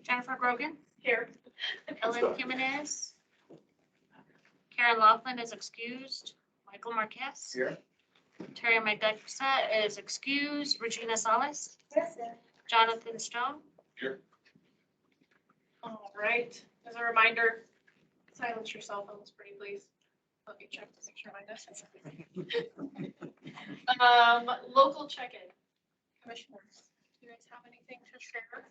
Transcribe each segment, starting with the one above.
Jennifer Grogan, Here. Ellen Jimenez. Karen Laughlin is excused. Michael Marquez. Here. Terry McDuxa is excused. Regina Salas. Yes. Jonathan Stone. Here. All right. As a reminder, silence your cell phones, pretty please. Let me check to make sure my desk is. Local check-in. Commissioners, do you guys have anything to share?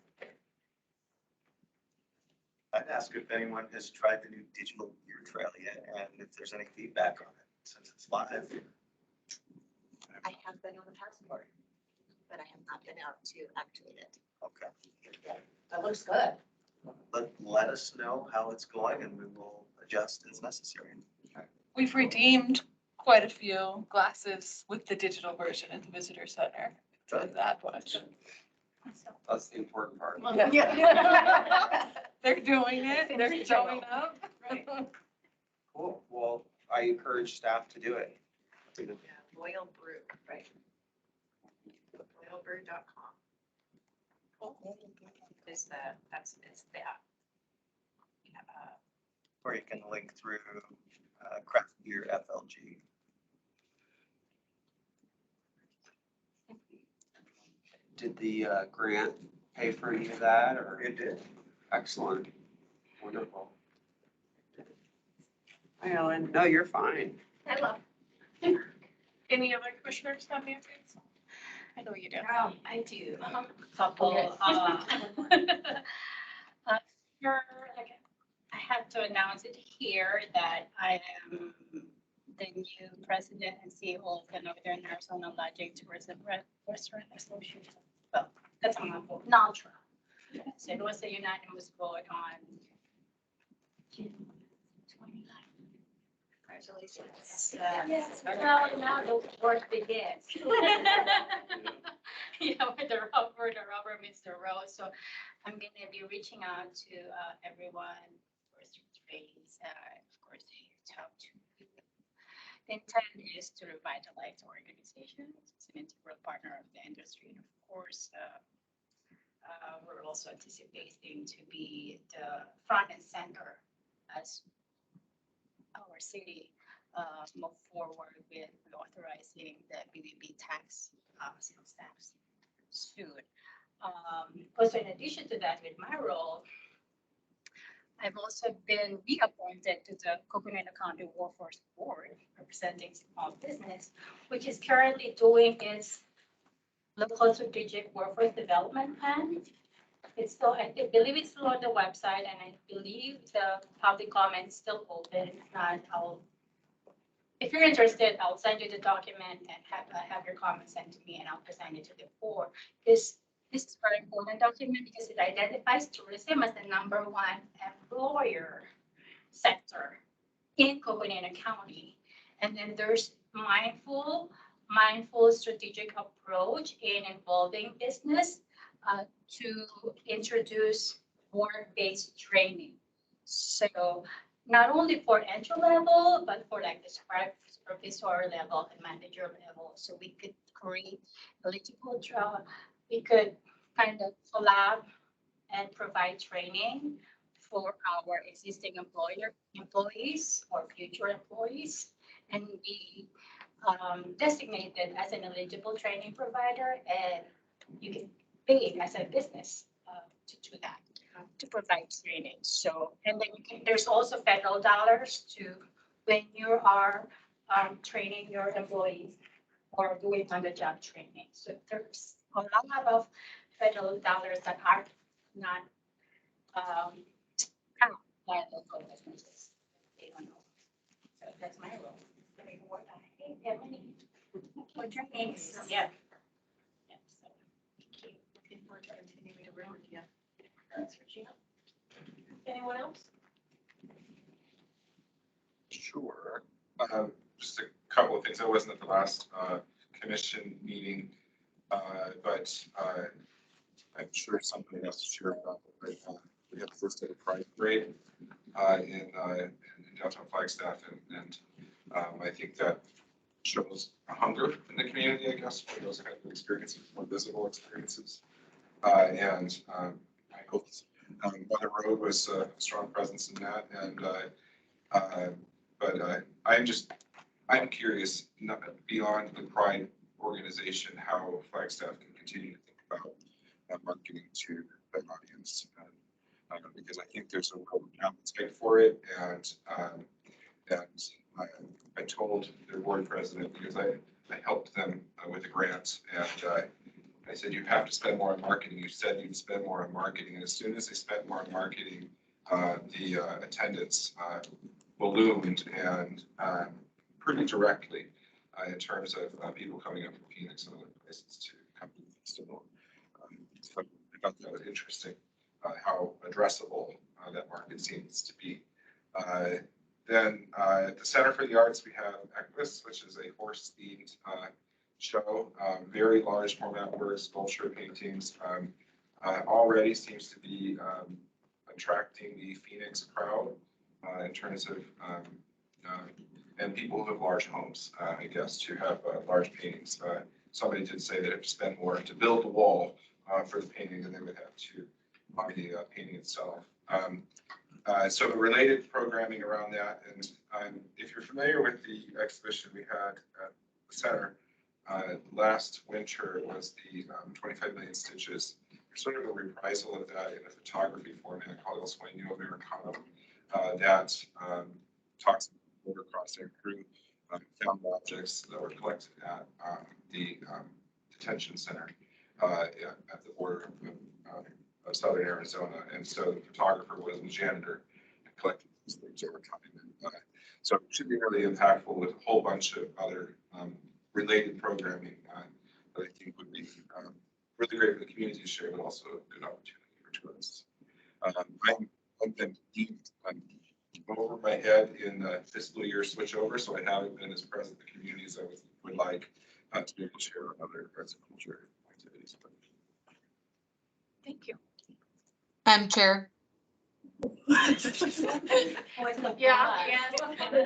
I'd ask if anyone has tried the new digital beer trail yet, and if there's any feedback on it since it's live. I have been on the passport, but I have not been out to activate it. Okay. That looks good. Let us know how it's going, and we will adjust as necessary. We've redeemed quite a few glasses with the digital version at the visitor center. So that much. That's the important part. They're doing it. They're showing up. Right. Cool. Well, I encourage staff to do it. Yeah, Royal Brew, right? Royalbrew.com. Is that, it's that. Or you can link through Craft Beer FLG. Did the grant pay for any of that, or? It did. Excellent. Wonderful. Hi, Ellen. No, you're fine. Hello. Any other commissioners have any updates? I know you do. I do. Uh-huh. Couple, Okay. here, again, I have to announce it here that I am the new president and CEO of the Northern Arizona Lodging Tourism Restaurant Association. Well, that's a mouthful, NALTRA. So it was a unanimous vote on June 29th. Congratulations. Yes, now the work begins. Yeah, with the rubber meets the road. So I'm gonna be reaching out to everyone, of course, trades, of course, talk to people. The intent is to revitalize the organization. It's an integral partner of the industry. And of course, we're also anticipating to be the front and center as our city move forward with authorizing the BBB tax, sales tax soon. Also, in addition to that, with my role, I've also been reappointed to the Coconino County Workforce Board representing small business, which is currently doing its local strategic workforce development plan. It's still, I believe it's still on the website, and I believe the public comment is still open. If not, if you're interested, I'll send you the document and have your comments sent to me, and I'll present it to the board. This is very important document because it identifies tourism as the #1 employer sector in Coconino County. And then there's mindful strategic approach in involving business to introduce work-based training. So not only for entry level, but for like the supervisor level and manager level. So we could create eligible job. We could kind of collab and provide training for our existing employees or future employees, and be designated as an eligible training provider, and you can pay as a business to do that, to provide training. So, and then there's also federal dollars to when you are training your employees or doing on-the-job training. So there's a lot of federal dollars that are not count by local businesses. They don't know. So that's my role. For trainings, yeah. Yeah, so, thank you. Looking forward to continuing to work with you. Anyone else? Sure. Just a couple of things. I wasn't at the last commission meeting, but I'm sure somebody has to share about it. We had the first day of Pride Parade in downtown Flagstaff, and I think that shows a hunger in the community, I guess, for those kind of experiences, more visible experiences. And I hope Mother Road was a strong presence in that, and I'm curious, not beyond the Pride organization, how Flagstaff can continue to think about marketing to that audience. Because I think there's a real appetite for it, and I told their board president, because I helped them with a grant, and I said, you have to spend more on marketing. You said you'd spend more on marketing, and as soon as they spent more on marketing, the attendance ballooned, and pretty directly in terms of people coming up from Phoenix and other places to come to the festival. So I thought that was interesting, how addressable that market seems to be. Then at the Center for the Arts, we have Equus, which is a horse-themed show, very large format works, sculpture, paintings. Already seems to be attracting the Phoenix crowd in terms of and people who have large homes, I guess, to have large paintings. Somebody did say that if you spend more to build the wall for the painting than they would have to buy the painting itself. So related programming around that, and if you're familiar with the exhibition we had at the center last winter, was the 25 Million Stitches. There's sort of a reprisal of that in a photography format called El Sueño Americano that talks about border crossing through found objects that were collected at the detention center at the border of southern Arizona. And so the photographer was the janitor and collected these things over time. So it should be really impactful with a whole bunch of other related programming that I think would be really great for the community to share, but also a good opportunity for tourists. I've been deemed over my head in the fiscal year switch over, so I haven't been as present in the community as I would like to be able to share on other arts and culture activities. Thank you. Madam Chair. Yeah.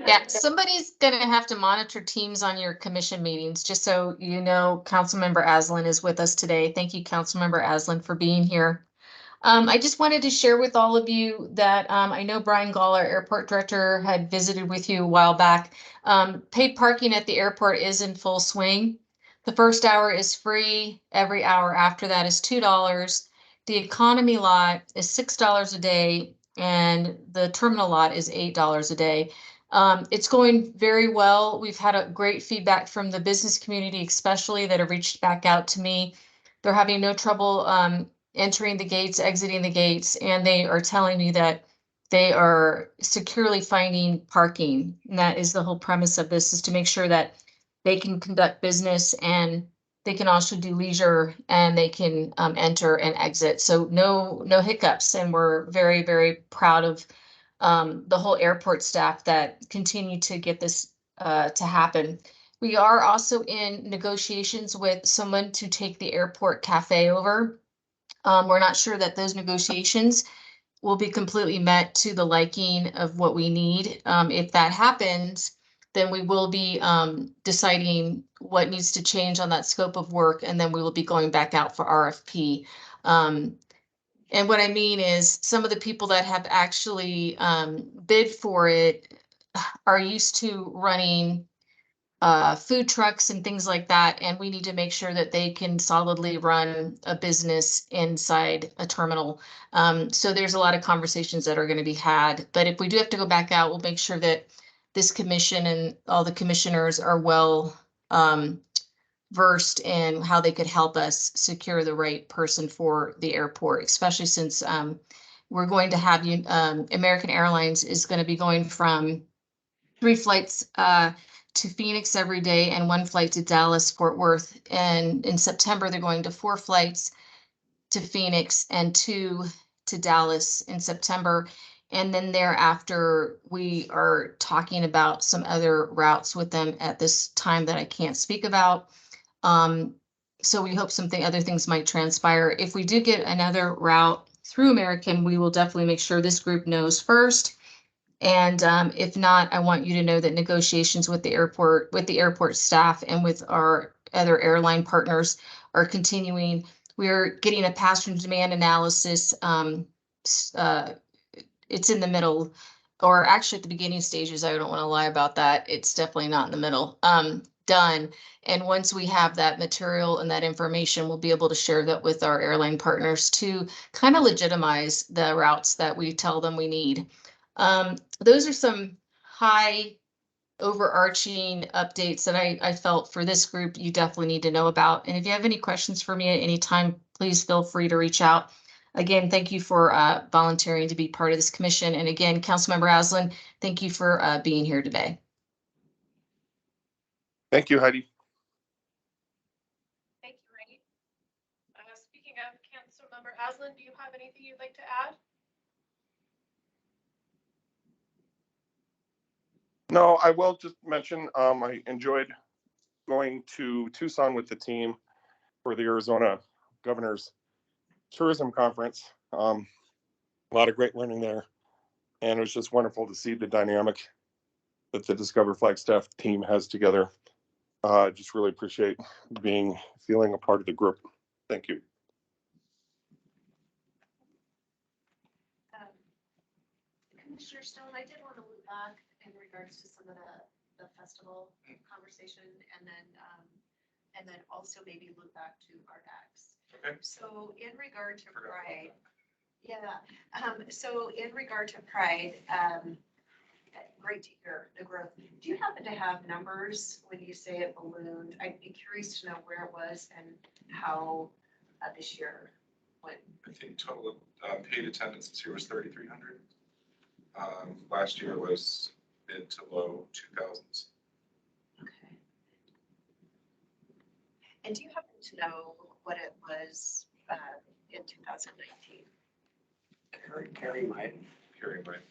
Yeah, somebody's gonna have to monitor Teams on your commission meetings, just so you know. Councilmember Aslan is with us today. Thank you, Councilmember Aslan, for being here. I just wanted to share with all of you that I know Brian Gall, our airport director, had visited with you a while back. Paid parking at the airport is in full swing. The first hour is free. Every hour after that is $2. The economy lot is $6 a day, and the terminal lot is $8 a day. It's going very well. We've had a great feedback from the business community, especially that have reached back out to me. They're having no trouble entering the gates, exiting the gates, and they are telling me that they are securely finding parking. And that is the whole premise of this, is to make sure that they can conduct business and they can also do leisure, and they can enter and exit. So no hiccups. And we're very, very proud of the whole airport staff that continue to get this to happen. We are also in negotiations with someone to take the airport cafe over. We're not sure that those negotiations will be completely met to the liking of what we need. If that happens, then we will be deciding what needs to change on that scope of work, and then we will be going back out for RFP. And what I mean is, some of the people that have actually bid for it are used to running food trucks and things like that, and we need to make sure that they can solidly run a business inside a terminal. So there's a lot of conversations that are going to be had, but if we do have to go back out, we'll make sure that this commission and all the commissioners are well versed in how they could help us secure the right person for the airport, especially since we're going to have American Airlines is going to be going from 3 flights to Phoenix every day and 1 flight to Dallas, Fort Worth. And in September, they're going to 4 flights to Phoenix and 2 to Dallas in September. And then thereafter, we are talking about some other routes with them at this time that I can't speak about. So we hope other things might transpire. If we do get another route through American, we will definitely make sure this group knows first. And if not, I want you to know that negotiations with the airport staff and with our other airline partners are continuing. We're getting a passenger demand analysis it's in the middle, or actually at the beginning stages. I don't want to lie about that. It's definitely not in the middle. Done. And once we have that material and that information, we'll be able to share that with our airline partners to kind of legitimize the routes that we tell them we need. Those are some high overarching updates that I felt for this group you definitely need to know about. And if you have any questions for me at any time, please feel free to reach out. Again, thank you for volunteering to be part of this commission. And again, Councilmember Aslan, thank you for being here today. Thank you, Heidi. Thank you, Ray. Speaking of Councilmember Aslan, do you have anything you'd like to add? No, I will just mention, I enjoyed going to Tucson with the team for the Arizona Governor's Tourism Conference. A lot of great learning there. And it was just wonderful to see the dynamic that the Discover Flagstaff team has together. Just really appreciate feeling a part of the group. Thank you. Commissioner Stone, I did want to loop back in regards to some of the festival conversation and then also maybe loop back to ArtX. Okay. So in regard to Pride, so in regard to Pride, great to hear the growth. Do you happen to have numbers when you say it ballooned? I'd be curious to know where it was and how this year went. I think total paid attendance this year was 3,300. Last year was mid to low 2000s. Okay. And do you happen to know what it was in 2019? Carrie might. Carrie might.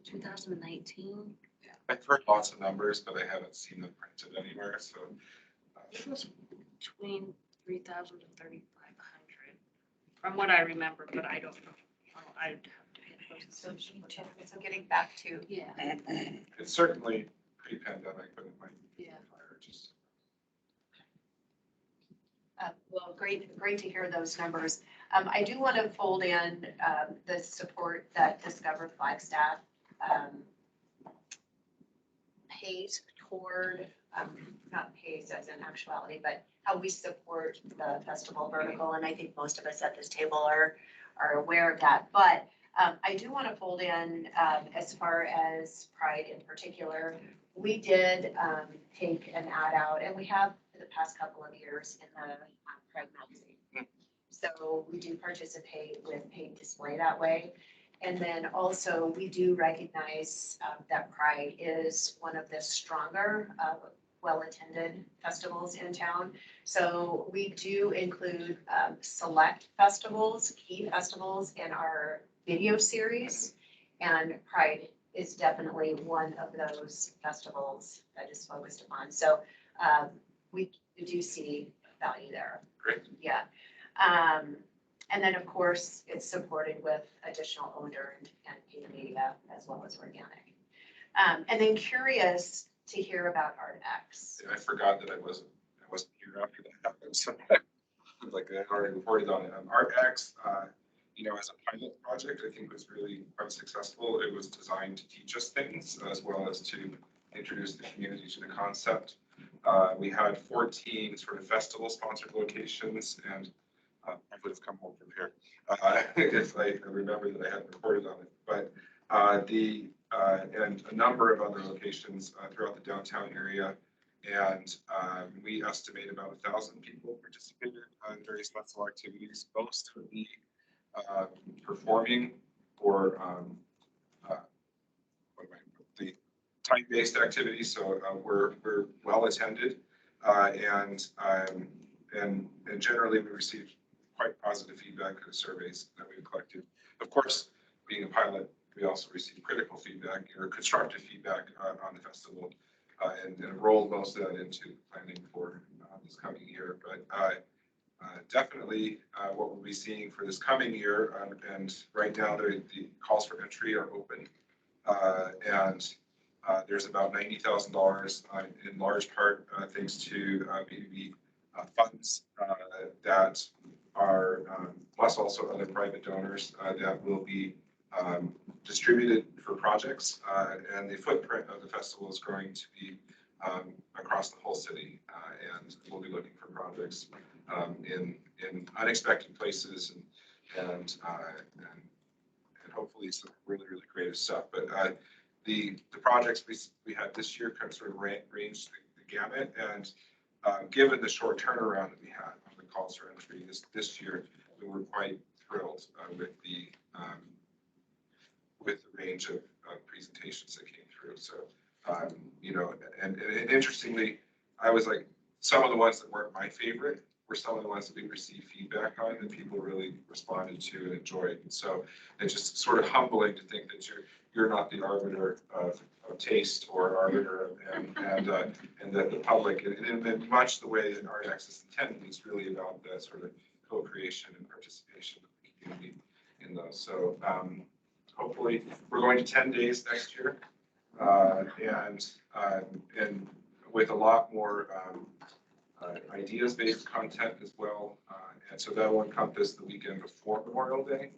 2019? I've heard lots of numbers, but I haven't seen them printed anywhere, so. It was between 3,000 to 3,500, from what I remember, but I don't know. I'd have to pay close attention. So getting back to. Yeah. It's certainly pre-pandemic, but it might be higher, just. Well, great to hear those numbers. I do want to fold in the support that Discover Flagstaff pays toward, not pays as in actuality, but how we support the festival vertical. And I think most of us at this table are aware of that. But I do want to fold in as far as Pride in particular. We did take an ad out, and we have for the past couple of years in the Pride magazine. So we do participate with paid display that way. And then also we do recognize that Pride is one of the stronger, well-attended festivals in town. So we do include select festivals, key festivals in our video series. And Pride is definitely one of those festivals that is focused upon. So we do see value there. Great. Yeah. And then, of course, it's supported with additional owned and paid media as well as organic. And then curious to hear about ArtX. I forgot that I wasn't here after that happened. So like I already reported on it. ArtX, as a pilot project, I think was really quite successful. It was designed to teach us things as well as to introduce the community to the concept. We had 14 sort of festival sponsored locations, and I would have come home from here if I remember that I hadn't reported on it. But and a number of other locations throughout the downtown area. And we estimate about 1,000 people participated in various festival activities. Most would be performing or the time-based activities. So we're well attended, and generally we received quite positive feedback in the surveys that we've collected. Of course, being a pilot, we also received critical feedback or constructive feedback on the festival, and rolled most of that into planning for this coming year. But definitely what we'll be seeing for this coming year, and right now the calls for entry are open, and there's about $90,000 in large part thanks to B2B funds that are plus also other private donors that will be distributed for projects. And the footprint of the festival is going to be across the whole city. And we'll be looking for projects in unexpected places and hopefully some really, really creative stuff. But the projects we had this year kind of sort of ranged the gamut. And given the short turnaround that we had on the calls for entry this year, we were quite thrilled with the range of presentations that came through. So, you know, and interestingly, I was like, some of the ones that weren't my favorite were some of the ones that we received feedback on that people really responded to and enjoyed. And so it's just sort of humbling to think that you're not the arbiter of taste or arbiter and that the public, and in much the way that ArtX is intended, is really about the sort of co-creation and participation of the community in those. So hopefully we're going to 10 days next year and with a lot more ideas-based content as well. And so that will encompass the weekend before Memorial Day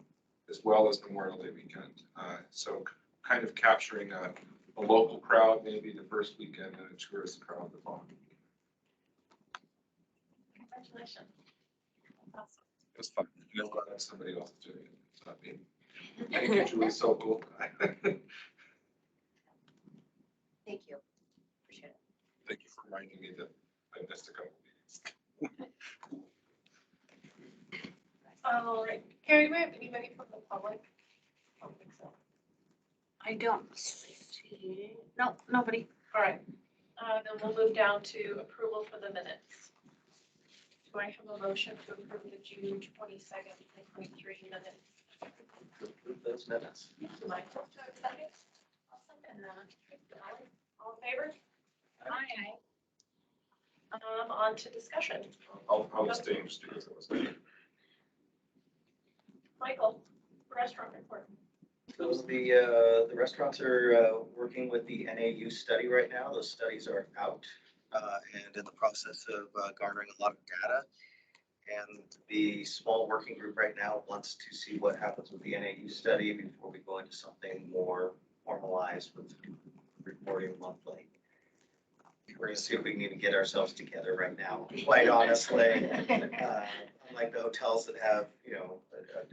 as well as Memorial Day weekend. So kind of capturing a local crowd, maybe the first weekend, and a tourist crowd the following weekend. Congratulations. Awesome. It was fun. You know, glad somebody else is doing it. It's not me. Thank you, Julie. So cool. Thank you. Appreciate it. Thank you for reminding me that I missed a couple meetings. All right, Carrie, do we have anybody from the public? I don't think so. I don't see, no, nobody. All right, then we'll move down to approval for the minutes. Do I have a motion to approve the June 22nd, 2023 minutes? Approve those minutes. Michael, do I have a second? I'll second that. All in favor? Aye. On to discussion. I'll abstain just because it was there. Michael, restaurant report. So the restaurants are working with the NAU study right now. Those studies are out and in the process of garnering a lot of data. And the small working group right now wants to see what happens with the NAU study before we go into something more formalized with reporting monthly. We're gonna see if we can even get ourselves together right now, quite honestly. Unlike the hotels that have, you know,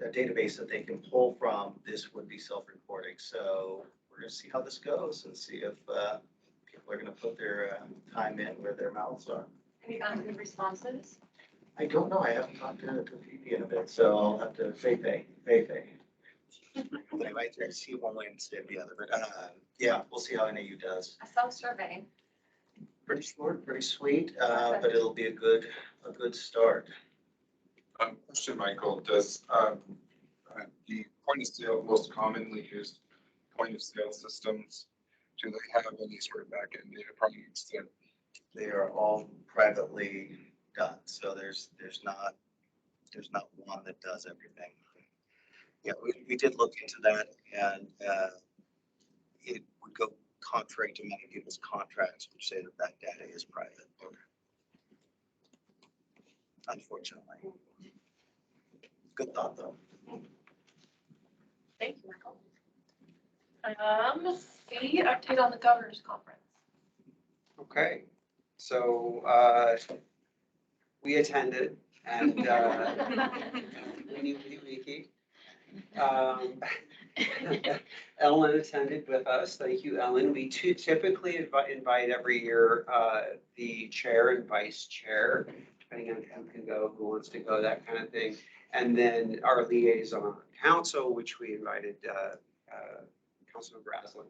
a database that they can pull from, this would be self-reporting. So we're gonna see how this goes and see if people are gonna put their time in where their mouths are. Have you gotten good responses? I don't know, I haven't talked to Phoebe in a bit, so I'll have to Fei. Anyway, I see one way instead of the other, but yeah, we'll see how NAU does. A self-survey. Pretty short, pretty sweet, but it'll be a good start. Question, Michael, does the point of sale, most commonly used point of sale systems, do they have any sort of back-end data products that? They are all privately done, so there's not one that does everything. Yeah, we did look into that, and it would go contrary to many people's contracts, which say that data is private. Unfortunately. Good thought, though. Thank you, Michael. The update on the governor's conference. Okay, so we attended and Wiki. Ellen attended with us. Thank you, Ellen. We typically invite every year the chair and vice chair, depending on who can go, who wants to go, that kind of thing. And then our liaison council, which we invited Councilmember Aslin.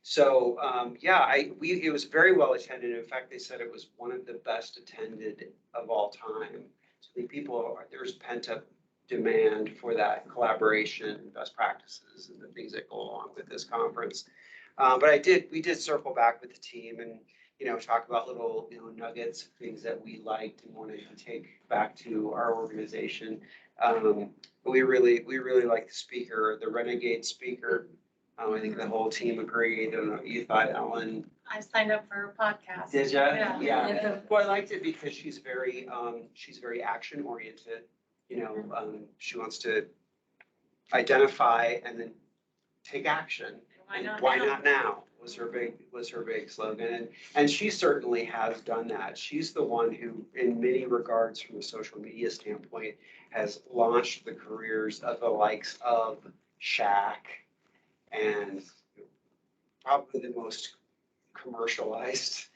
So yeah, it was very well attended. In fact, they said it was one of the best attended of all time. So the people, there's pent up demand for that collaboration, best practices, and the things that go along with this conference. But we did circle back with the team and, you know, talk about little, you know, nuggets, things that we liked and wanted to take back to our organization. But we really liked the speaker, the renegade speaker. I think the whole team agreed. I don't know what you thought, Ellen. I signed up for a podcast. Did you? Yeah. Yeah. Well, I liked it because she's very action oriented. she wants to identify and then take action. And why not now was her big slogan. And she certainly has done that. She's the one who, in many regards, from a social media standpoint, has launched the careers of the likes of Shaq and probably the most commercialized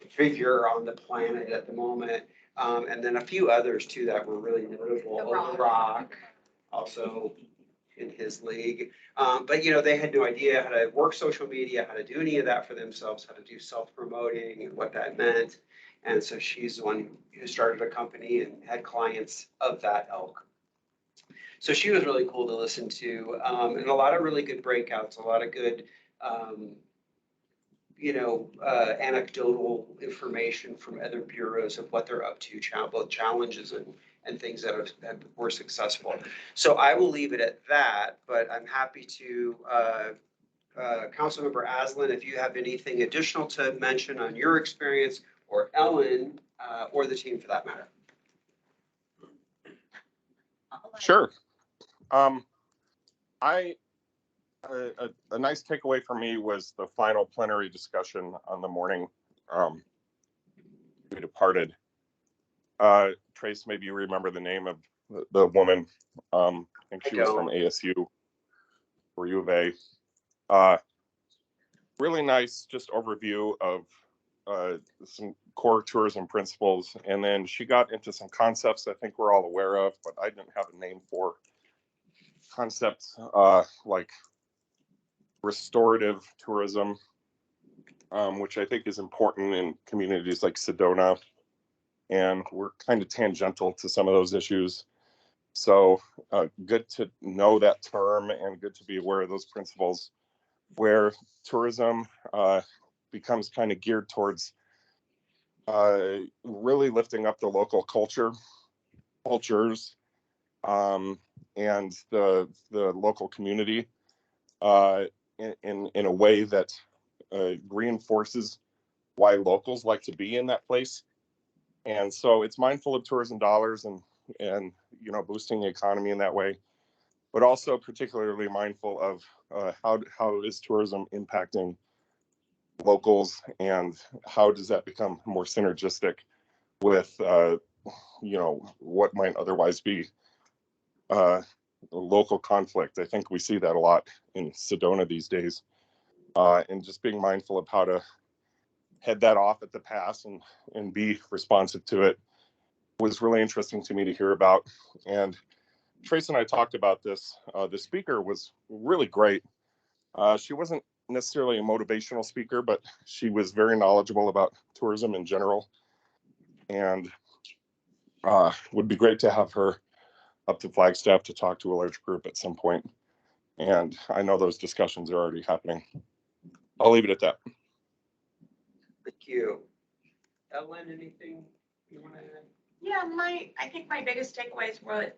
figure on the planet at the moment. And then a few others too that were really notable. The Rock, also in his league. But they had no idea how to work social media, how to do any of that for themselves, how to do self-promoting and what that meant. And so she's the one who started a company and had clients of that ilk. So she was really cool to listen to, and a lot of really good breakouts, a lot of good, anecdotal information from other bureaus of what they're up to, both challenges and things that were successful. So I will leave it at that, but I'm happy to, Councilmember Aslan, if you have anything additional to mention on your experience, or Ellen, or the team for that matter. Sure. A nice takeaway for me was the final plenary discussion on the morning we departed. Trace, maybe you remember the name of the woman. I think she was from ASU or U of A. Really nice, just overview of some core tourism principles. And then she got into some concepts I think we're all aware of, but I didn't have a name for. Concepts like restorative tourism, which I think is important in communities like Sedona. And we're kind of tangential to some of those issues. So good to know that term and good to be aware of those principles, where tourism becomes kind of geared towards really lifting up the local cultures, and the local community in a way that reinforces why locals like to be in that place. And so it's mindful of tourism dollars and boosting the economy in that way, but also particularly mindful of how is tourism impacting locals, and how does that become more synergistic with what might otherwise be local conflict. I think we see that a lot in Sedona these days, and just being mindful of how to head that off at the pass and be responsive to it was really interesting to me to hear about. And Trace and I talked about this. The speaker was really great. She wasn't necessarily a motivational speaker, but she was very knowledgeable about tourism in general, and would be great to have her up to Flagstaff to talk to a large group at some point. And I know those discussions are already happening. I'll leave it at that. Thank you. Ellen, anything you want to add? Yeah, I think my biggest takeaways were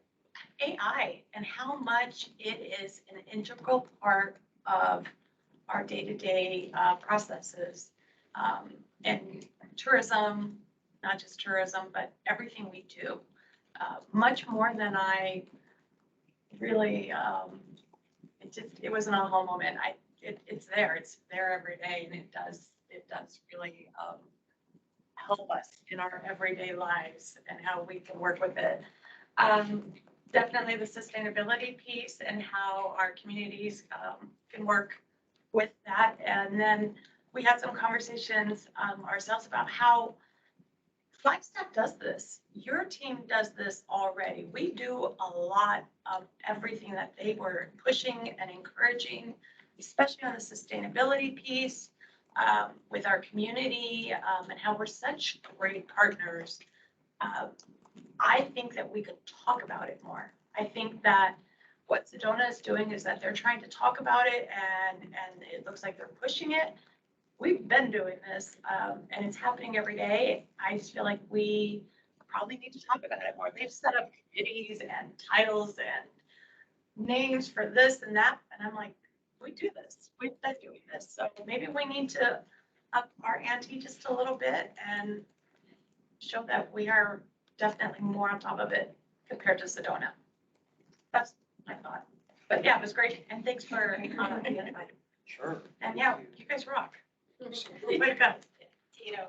AI and how much it is an integral part of our day-to-day processes. And tourism, not just tourism, but everything we do. Much more than I really, it was an aha moment. It's there every day, and it does really help us in our everyday lives and how we can work with it. Definitely the sustainability piece and how our communities can work with that. And then we had some conversations ourselves about how Flagstaff does this. Your team does this already. We do a lot of everything that they were pushing and encouraging, especially on the sustainability piece, with our community, and how we're such great partners. I think that we could talk about it more. I think that what Sedona is doing is that they're trying to talk about it, and it looks like they're pushing it. We've been doing this, and it's happening every day. I just feel like we probably need to talk about it more. They've set up committees and titles and names for this and that, and I'm like, we do this. We've been doing this. So maybe we need to up our ante just a little bit and show that we are definitely more on top of it. compared to Sedona. That's my thought. But yeah, it was great. And thanks for, the invite. Sure. And yeah, you guys rock. Way to go. Tito.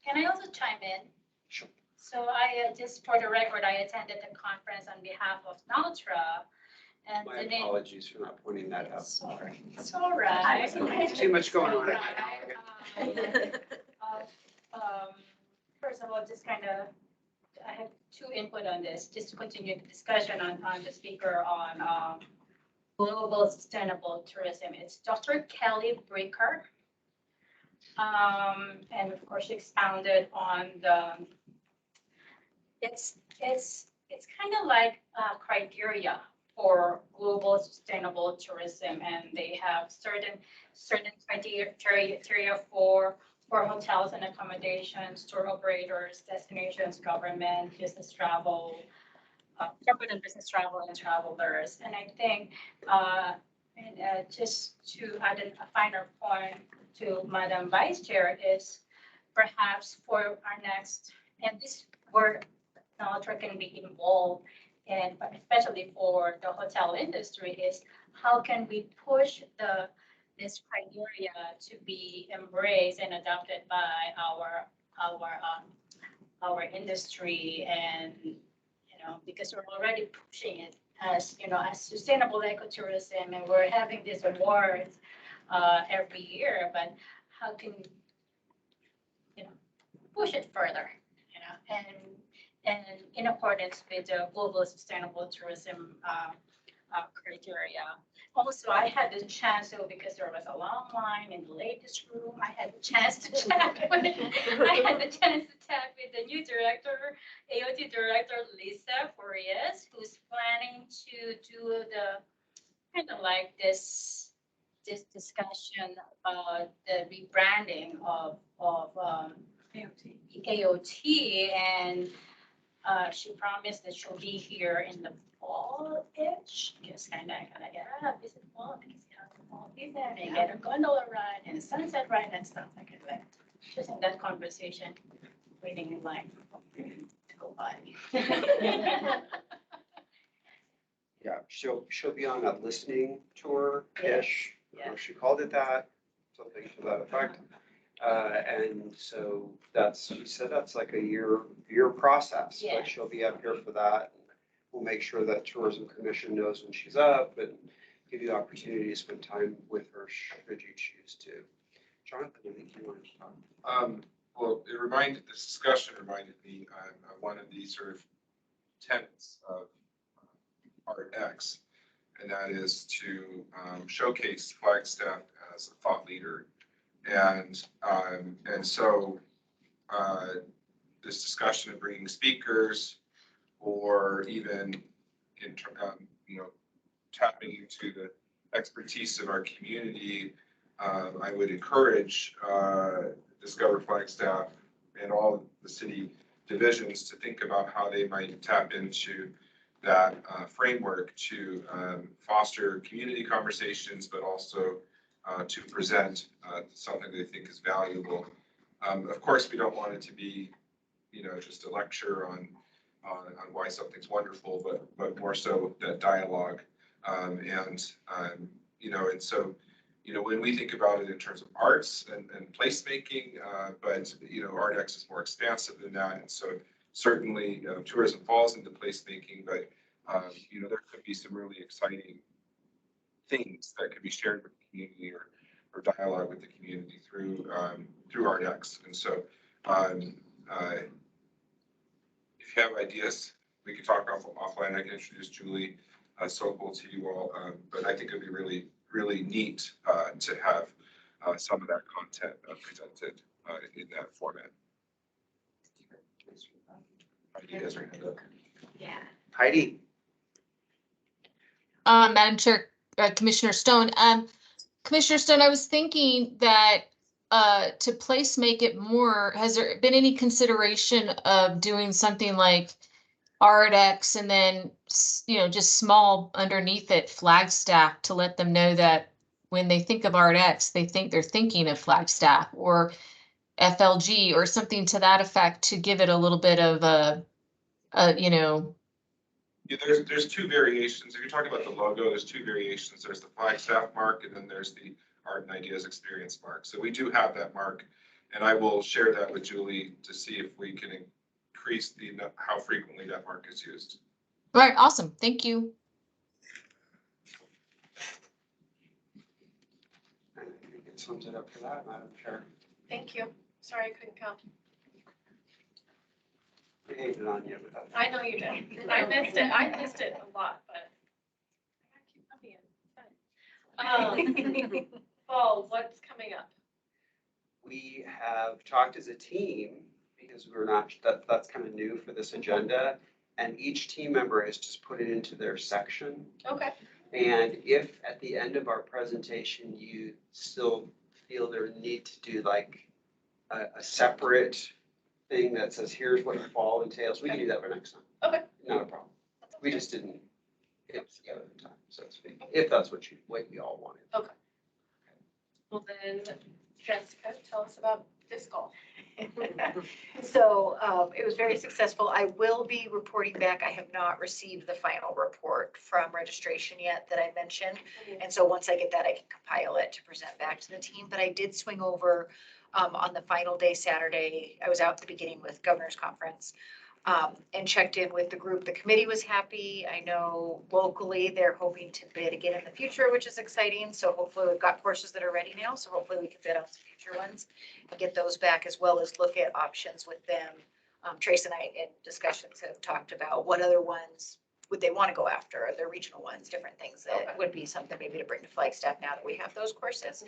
Can I also chime in? Sure. So I, just for the record, I attended the conference on behalf of Naltra. And My the name. apologies for not pointing that out. Sorry, it's all right. Too much going on. First of all, just kind of, I have two input on this, just to continue the discussion on the speaker on global sustainable tourism. It's Dr. Kelly Breaker. And of course, she expounded on it's kind of like criteria for global sustainable tourism, and they have certain criteria for hotels and accommodations, tour operators, destinations, government, business travel, corporate and business travel, and travelers. And I think, just to add a finer point to Madam Vice Chair, is perhaps for our next, and this where Naltra can be involved, and especially for the hotel industry, is how can we push this criteria to be embraced and adopted by our industry, and because we're already pushing it as as sustainable ecotourism, and we're having these awards every year, but how can push it further, and in accordance with the global sustainable tourism criteria. Also, I had the chance, because there was a long line in the ladies' room, I had the chance to chat with the new director, AOT director, Lisa Furias, who's planning to do the kind of like this discussion about the rebranding of AOT, and she promised that she'll be here in the fall-ish. Just kind of visit fall, because the fall season, and get a gondola ride and a sunset ride and stuff like that. Just in that conversation, waiting in line to go by. Yeah, she'll be on a listening tour-ish, Yeah. or she called it that, something to that effect. And so she said that's like a year process, Yeah. but she'll be up here for that. We'll make sure that Tourism Commission knows when she's up and give you the opportunity to spend time with her should you choose to. Jonathan, I think you wanted to talk. Well, this discussion reminded me of one of the sort of tenets of ArtX, and that is to showcase Flagstaff as a thought leader. And so this discussion of bringing speakers, or even tapping into the expertise of our community, I would encourage Discover Flagstaff and all the city divisions to think about how they might tap into that framework to foster community conversations, but also to present something they think is valuable. Of course, we don't want it to be, just a lecture on why something's wonderful, but more so that dialogue. And so, when we think about it in terms of arts and placemaking, but, ArtX is more expansive than that. And so certainly tourism falls into placemaking, but, there could be some really exciting things that could be shared with the community, or dialogue with the community through ArtX. And so if you have ideas, we can talk offline. I can introduce Julie Sokol to you all, but I think it'd be really, really neat to have some of that content presented in that format. Ideas are Yeah. Heidi. Madam Chair, Commissioner Stone. Commissioner Stone, I was thinking that to place make it more, has there been any consideration of doing something like ArtX and then, just small underneath it, Flagstaff, to let them know that when they think of ArtX, they're thinking of Flagstaff, or FLG, or something to that effect, to give it a little bit of a Yeah, there's two variations. If you're talking about the logo, there's two variations. There's the Flagstaff mark and then there's the Art and Ideas Experience mark. So we do have that mark. And I will share that with Julie to see if we can increase how frequently that mark is used. All right, awesome. Thank you. I think it sums it up for that, Madam Chair. Thank you. Sorry I couldn't come. We hated on you, but that's. I know you did. I missed it. I missed it a lot, but I gotta keep coming in. Paul, what's coming up? We have talked as a team, because we're not, that's kind of new for this agenda. And each team member has just put it into their section. Okay. And if at the end of our presentation, you still feel there need to do like a separate thing that says, here's what fall entails, we can do that for next time. Okay. Not a problem. We just didn't get it together in time, so to speak, if that's what you all wanted. Okay. Well then, Jessica, tell us about disc golf. So it was very successful. I will be reporting back. I have not received the final report from registration yet that I mentioned. And so once I get that, I can compile it to present back to the team. But I did swing over on the final day, Saturday. I was out at the beginning with Governor's Conference and checked in with the group. The committee was happy. I know locally they're hoping to bid again in the future, which is exciting. So hopefully we've got courses that are ready now. So hopefully we can bid on some future ones and get those back, as well as look at options with them. Trace and I in discussions have talked about what other ones would they want to go after? Are there regional ones, different things that would be something maybe to bring to Flagstaff now that we have those courses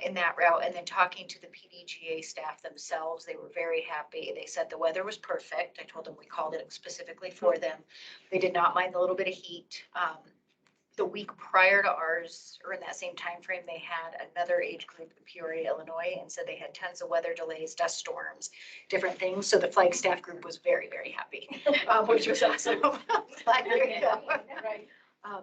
in that route. And then talking to the PDGA staff themselves, they were very happy. They said the weather was perfect. I told them we called it specifically for them. They did not mind the little bit of heat. The week prior to ours, or in that same time frame, they had another age group in Peoria, Illinois, and said they had tons of weather delays, dust storms, different things. So the Flagstaff group was very, very happy, which was awesome. Glad you could go. Right.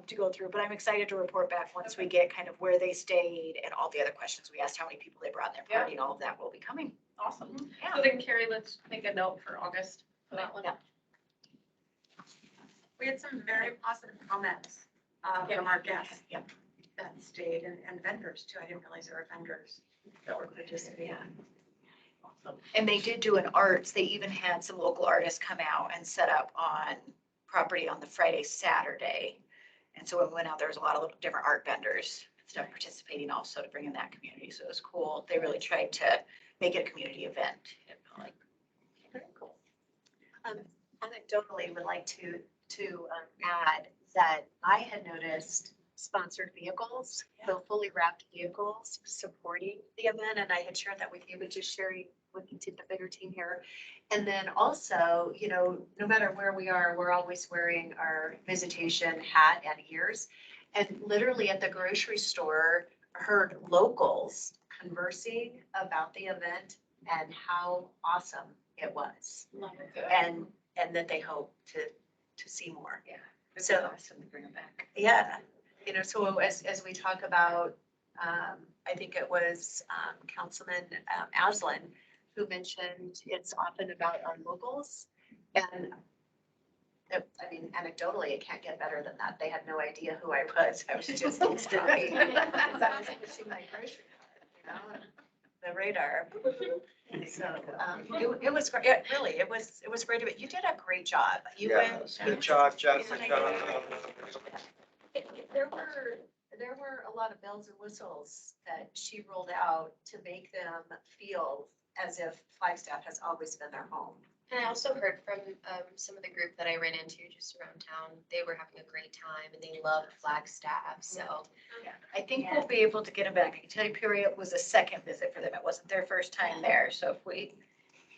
To go through, but I'm excited to report back once we get kind of where they stayed and all the other questions we asked, how many people they brought in their party, and all of that will be coming. Awesome. Yeah. So then Carrie, let's make a note for August for that one. Yeah. We had some very positive comments from our guests that stayed and vendors too. I didn't realize there were vendors that were participating. And they did do an arts. They even had some local artists come out and set up on property on the Friday, Saturday. And so when we went out, there was a lot of little different art vendors and stuff participating also to bring in that community. So it was cool. They really tried to make it a community event. It felt like Very cool. Anecdotally, would like to add that I had noticed sponsored vehicles, so fully wrapped vehicles supporting the event, and I had shared that with you, but just sharing with the bigger team here. And then also, you know, no matter where we are, we're always wearing our visitation hat and ears. And literally at the grocery store, heard locals conversing about the event and how awesome it was. Love it. And that they hope to see more. Yeah. So awesome to bring them back. yeah, you know, so as we talk about, I think it was Councilman Aslan who mentioned it's often about our locals. And I mean, anecdotally, it can't get better than that. They had no idea who I was. I was just instantly, as I was pushing my grocery cart, you know, the radar. So it was great. It was great. You did a great job. You Yes, went. good job, Jessica. There were a lot of bells and whistles that she rolled out to make them feel as if Flagstaff has always been their home. And I also heard from some of the group that I ran into just around town, they were having a great time and they loved Flagstaff, so. I think we'll be able to get them back. I can tell you Peoria was a second visit for them. It wasn't their first time there. So if we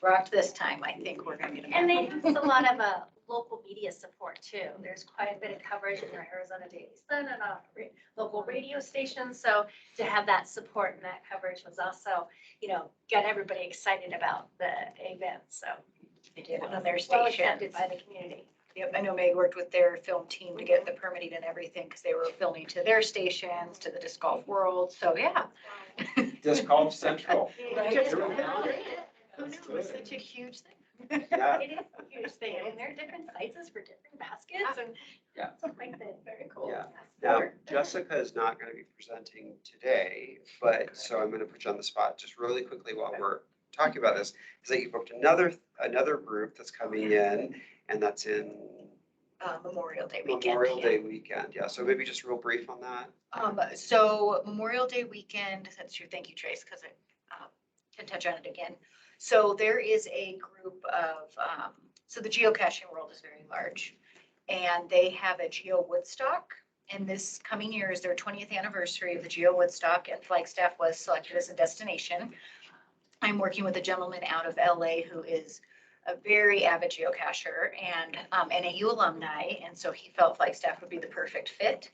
rocked this time, I think we're gonna get them back. And they have a lot of local media support too. There's quite a bit of coverage in our Arizona Daily Sun and local radio stations. So to have that support and that coverage was also, you know, got everybody excited about the event. So They did it on their well station. accepted by the community. Yep, I know Meg worked with their film team to get the permitting and everything, because they were filming to their stations, to the disc golf world, so yeah. Disc Golf Central. Right. Here we go. Who knew it was such a huge thing? Yeah. It is a huge thing, and there are different sizes for different baskets and Yeah. stuff like that, very cool. Yeah. Now, Jessica is not going to be presenting today, but so I'm going to put you on the spot just really quickly while we're talking about this, is that you booked another group that's coming in, and that's in Memorial Day weekend. Memorial yeah. Day weekend. Yeah, so maybe just real brief on that. So Memorial Day weekend, that's true, thank you, Trace, because I can touch on it again. So there is a group of, so the geocaching world is very large. And they have a Geo Woodstock. And this coming year is their 20th anniversary of the Geo Woodstock, and Flagstaff was selected as a destination. I'm working with a gentleman out of LA who is a very avid geocacher and NAU alumni, and so he felt Flagstaff would be the perfect fit.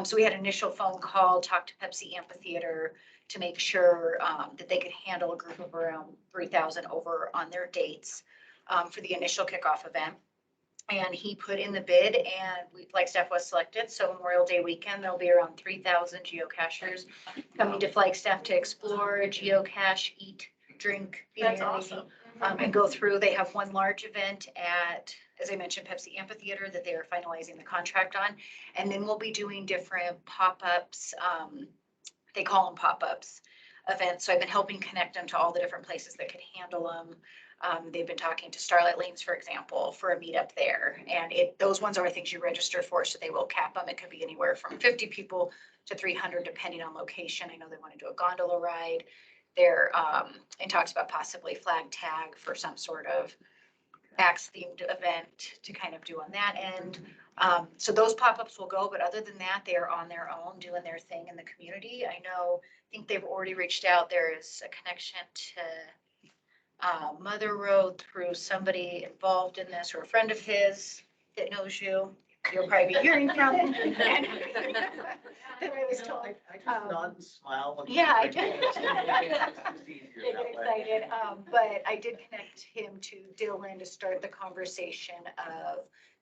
So we had an initial phone call, talked to Pepsi Amphitheater to make sure that they could handle a group of around 3,000 over on their dates for the initial kickoff event. And he put in the bid, and Flagstaff was selected. So Memorial Day weekend, there'll be around 3,000 geocachers coming to Flagstaff to explore, geocache, eat, drink. That's community, awesome. and go through. They have one large event at, as I mentioned, Pepsi Amphitheater that they are finalizing the contract on. And then we'll be doing different pop-ups. They call them pop-ups events. So I've been helping connect them to all the different places that could handle them. They've been talking to Starlight Lanes, for example, for a meetup there. And those ones are things you register for, so they will cap them. It could be anywhere from 50 people to 300, depending on location. I know they want to do a gondola ride. They're and talks about possibly flag tag for some sort of axe themed event to kind of do on that end. So those pop-ups will go, but other than that, they are on their own doing their thing in the community. I think they've already reached out. There is a connection to Mother Road through somebody involved in this or a friend of his that knows you. You'll probably be hearing from. That I was told. I just nod and smile. when- Yeah, I do. It's easier They that get way. excited, but I did connect him to Dylan to start the conversation of,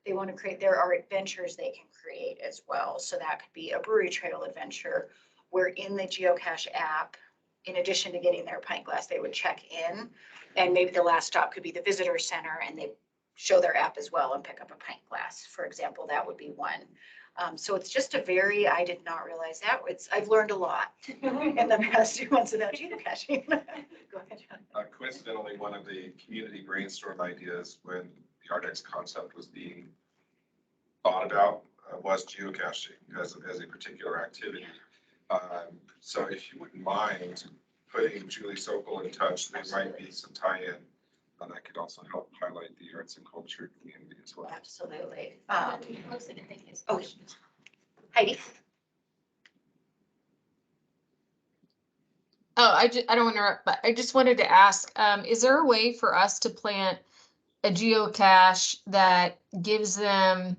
they want to create, there are adventures they can create as well. So that could be a brewery trail adventure, where in the geocache app, in addition to getting their pint glass, they would check in. And maybe the last stop could be the visitor center, and they show their app as well and pick up a pint glass, for example. That would be one. So it's just I did not realize that. I've learned a lot in the past 2 months about geocaching. Go ahead, John. Coincidentally, one of the community brainstorm ideas when the Ardex concept was being thought about was geocaching as a particular activity. So if you wouldn't mind putting Julie Sokol in touch, there might be some tie-in that could also help highlight the arts and culture community as well. Absolutely. Close it, I think it's- Oh, Heidi? Oh, I don't want to interrupt, but I just wanted to ask, is there a way for us to plant a geocache that gives them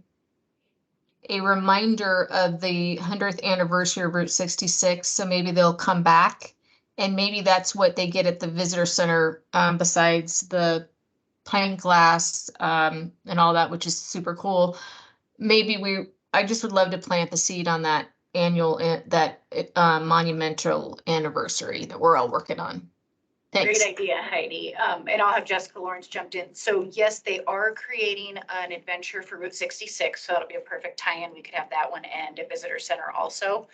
a reminder of the 100th anniversary of Route 66? So maybe they'll come back, and maybe that's what they get at the visitor center, besides the pint glass, and all that, which is super cool. I just would love to plant the seed on that monumental anniversary that we're all working on. Thanks. Great idea, Heidi. And I'll have Jessica Lawrence jumped in. So yes, they are creating an adventure for Route 66. So that'll be a perfect tie-in. We could have that one and a visitor center also.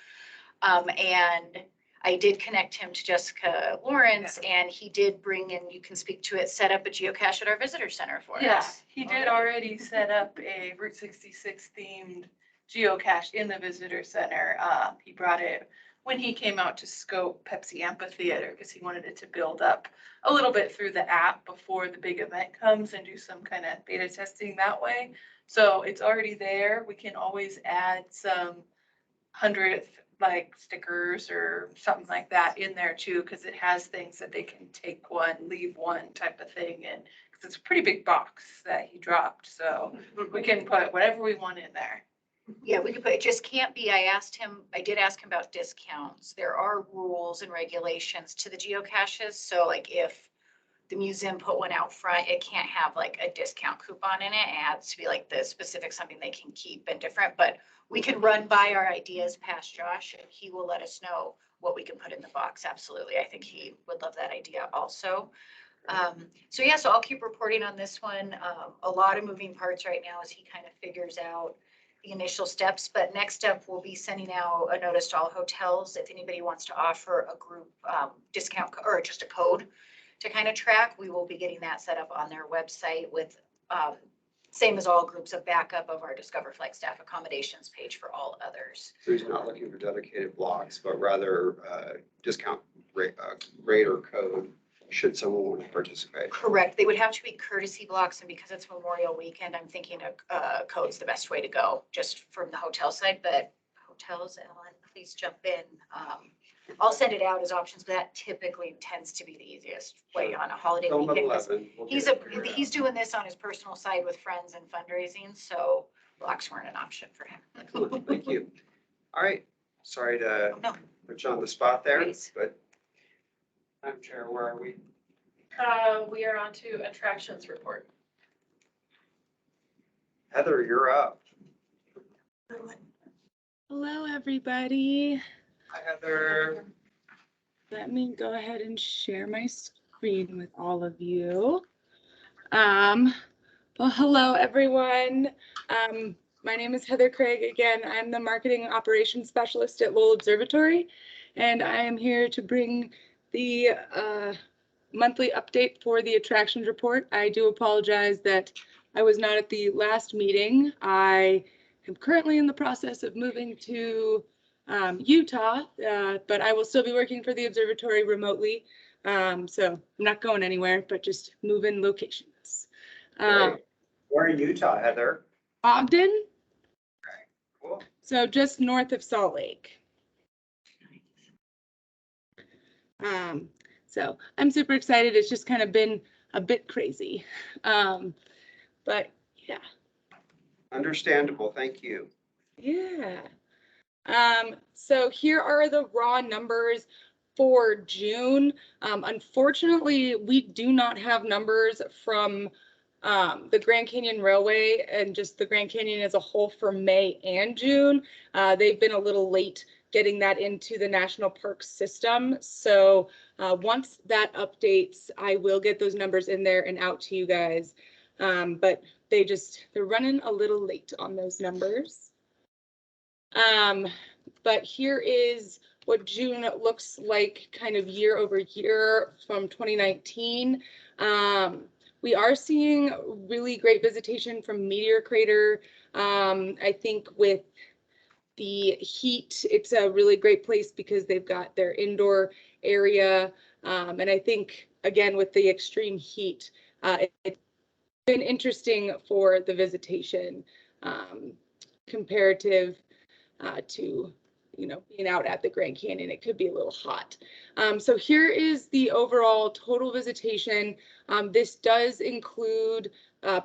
And I did connect him to Jessica Lawrence, and he did bring in, you can speak to it, set up a geocache at our visitor center for Yeah, us. he did already set up a Route 66 themed geocache in the visitor center. He brought it when he came out to scope Pepsi Amphitheater, because he wanted it to build up a little bit through the app before the big event comes and do some kind of beta testing that way. So it's already there. We can always add some 100th like stickers or something like that in there too, because it has things that they can take one, leave one type of thing. And because it's a pretty big box that he dropped, so we can put whatever we want in there. Yeah, we could put, it just can't be, I did ask him about discounts. There are rules and regulations to the geocaches. So like if the museum put one out front, it can't have like a discount coupon in it. It has to be like the specific something they can keep and different, but we can run by our ideas past Josh, and he will let us know what we can put in the box. Absolutely. I think he would love that idea also. So yeah, so I'll keep reporting on this one. A lot of moving parts right now as he kind of figures out the initial steps, but next step will be sending out a notice to all hotels if anybody wants to offer a group discount or just a code to kind of track. We will be getting that set up on their website with same as all groups, of backup of our Discover Flagstaff accommodations page for all others. So he's not looking for dedicated blocks, but rather discount rate or code should someone want to participate. Correct. They would have to be courtesy blocks, and because it's Memorial Weekend, I'm thinking a code's the best way to go, just from the hotel side, but hotels, Ellen, please jump in. I'll send it out as options, but that typically tends to be the easiest way on a holiday Film at weekend. 'Cause 11. We'll He's get it figured he's doing this on his personal side with friends and fundraising, so blocks weren't an option for him. out. Excellent. Thank you. All right. Sorry to No, put you on the spot there, Please. but Madam Chair, where are we? We are on to attractions report. Heather, you're up. Hello, everybody. Hi, Heather. Let me go ahead and share my screen with all of you. Well, hello, everyone. My name is Heather Craig. Again, I'm the Marketing Operations Specialist at Lowell Observatory, and I am here to bring the monthly update for the attractions report. I do apologize that I was not at the last meeting. I am currently in the process of moving to Utah, but I will still be working for the observatory remotely. So I'm not going anywhere, but just moving locations. Great. We're in Utah, Heather. Ogden, Cool. so just north of Salt Lake. So I'm super excited. It's just kind of been a bit crazy. But yeah. Understandable. Thank you. Yeah. So here are the raw numbers for June. Unfortunately, we do not have numbers from the Grand Canyon Railway and just the Grand Canyon as a whole for May and June. They've been a little late getting that into the National Parks system. So once that updates, I will get those numbers in there and out to you guys. But they're running a little late on those numbers. But here is what June looks like kind of year over year from 2019. We are seeing really great visitation from Meteor Crater. I think with the heat, it's a really great place because they've got their indoor area. And I think, again, with the extreme heat, it's been interesting for the visitation comparative to, being out at the Grand Canyon. It could be a little hot. So here is the overall total visitation. This does include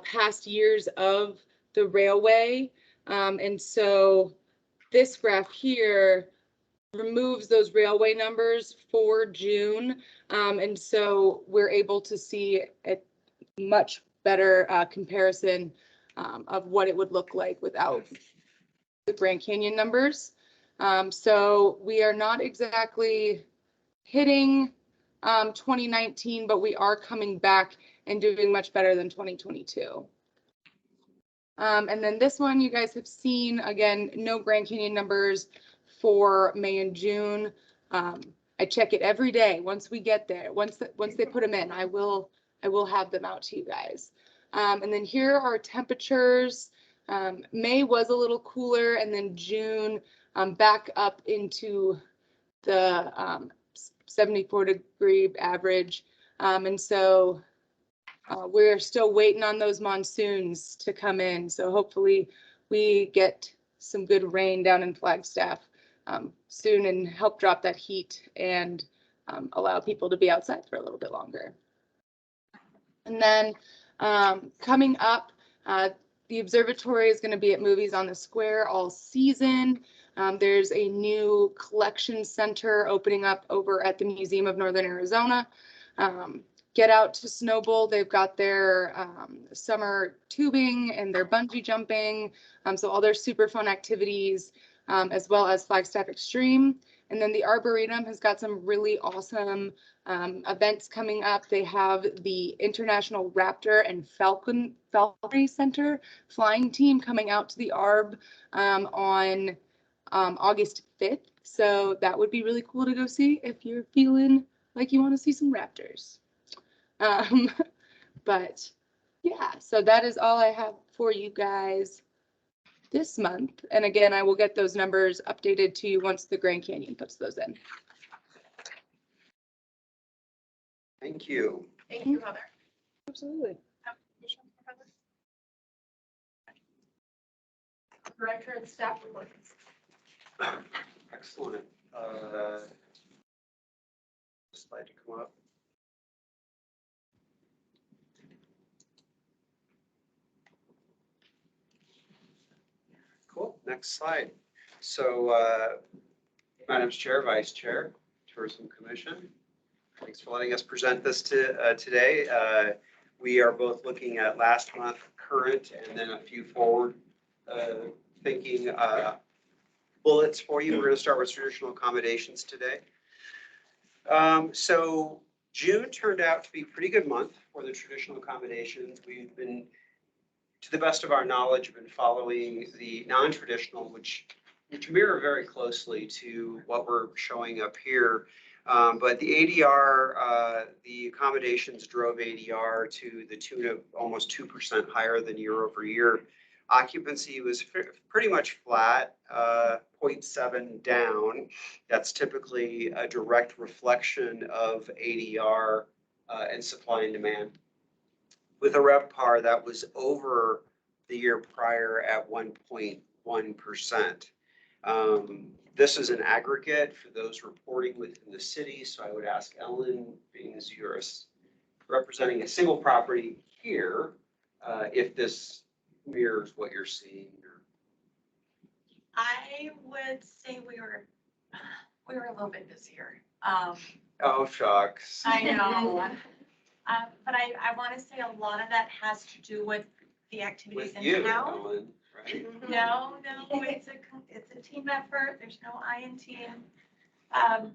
past years of the railway. And so this graph here removes those railway numbers for June. And so we're able to see a much better comparison of what it would look like without the Grand Canyon numbers. So we are not exactly hitting 2019, but we are coming back and doing much better than 2022. And then this one you guys have seen, again, no Grand Canyon numbers for May and June. I check it every day. Once we get there, once they put them in, I will have them out to you guys. And then here are temperatures. May was a little cooler, and then June back up into the 74-degree average. And so we're still waiting on those monsoons to come in. So hopefully we get some good rain down in Flagstaff soon and help drop that heat and allow people to be outside for a little bit longer. And then coming up, the observatory is going to be at Movies on the Square all season. There's a new collection center opening up over at the Museum of Northern Arizona. Get out to Snowbowl. They've got their summer tubing and their bungee jumping. So all their super fun activities. as well as Flagstaff Extreme. And then the Arboretum has got some really awesome events coming up. They have the International Raptor and Falconry Center flying team coming out to the Arb on August 5th. So that would be really cool to go see if you're feeling like you want to see some raptors. But yeah, so that is all I have for you guys this month. And again, I will get those numbers updated to you once the Grand Canyon puts those in. Thank you. Thank you, Heather. Absolutely. Director and staff reports. Excellent. Slide to come up. Cool. Next slide. So, Madam Chair, Vice Chair, Tourism Commission. Thanks for letting us present this today. We are both looking at last month, current, and then a few forward thinking bullets for you. We're going to start with traditional accommodations today. So June turned out to be a pretty good month for the traditional accommodations. We've been, to the best of our knowledge, been following the non-traditional, which mirror very closely to what we're showing up here. But the ADR, the accommodations drove ADR to the tune of almost 2% higher than year over year. Occupancy was pretty much flat, 0.7 down. That's typically a direct reflection of ADR and supply and demand. With a RevPAR that was over the year prior at 1.1%. This is an aggregate for those reporting within the city. So I would ask Ellen, being as you're representing a single property here, if this mirrors what you're seeing. I would say we were a little bit busier. Oh, shucks. I know. But I want to say a lot of that has to do with the activities With in you, town. Ellen, right? No, it's a team effort. There's no I in team. I want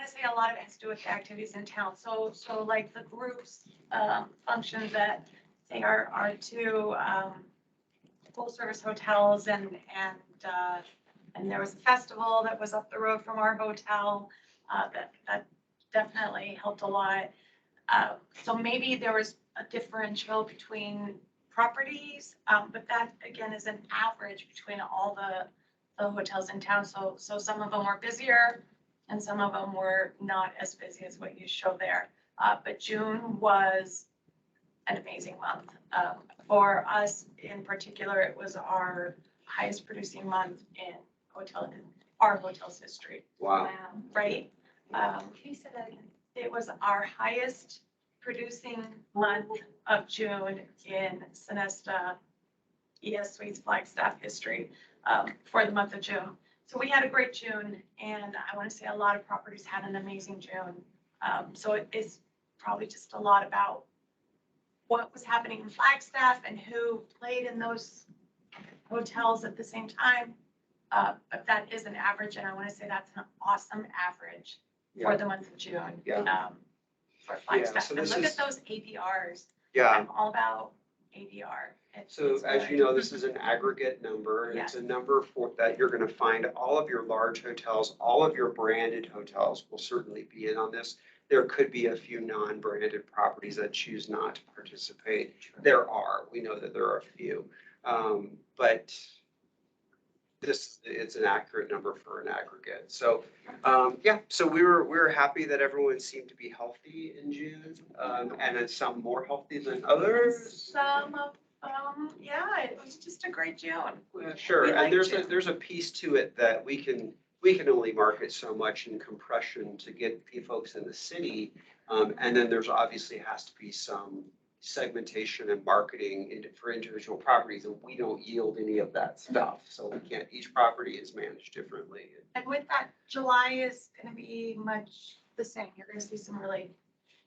to say a lot of it has to do with the activities in town. So like the groups, functions that say our two full service hotels and there was a festival that was up the road from our hotel that definitely helped a lot. So maybe there was a differential between properties, but that again is an average between all the hotels in town. So some of them were busier and some of them were not as busy as what you show there. But June was an amazing month. For us in particular, it was our highest producing month in our hotel's history. Wow. Right? Can you say that again? It was our highest producing month of June in Sonesta ES Suites Flagstaff history for the month of June. So we had a great June, and I want to say a lot of properties had an amazing June. So it is probably just a lot about what was happening in Flagstaff and who played in those hotels at the same time. But that is an average, and I want to say that's an awesome average for the month of June. For Flagstaff. so And this look is- at those ADRs. Yeah. I'm all about ADR. So It's as you good. know, this is an aggregate number, and it's Yes. a number for that you're going to find all of your large hotels, all of your branded hotels will certainly be in on this. There could be a few non-branded properties that choose not to participate. We know that there are a few, but it's an accurate number for an aggregate. So, so we were happy that everyone seemed to be healthy in June, and then some more healthy than others. Some of it was just a great June. Yeah, sure, We and like there's a piece to it that we can only market so much in compression to get folks in the city. And then there's obviously has to be some segmentation and marketing for individual properties, and we don't yield any of that stuff. So we can't, each property is managed differently. And with that, July is gonna be much the same. You're gonna see some really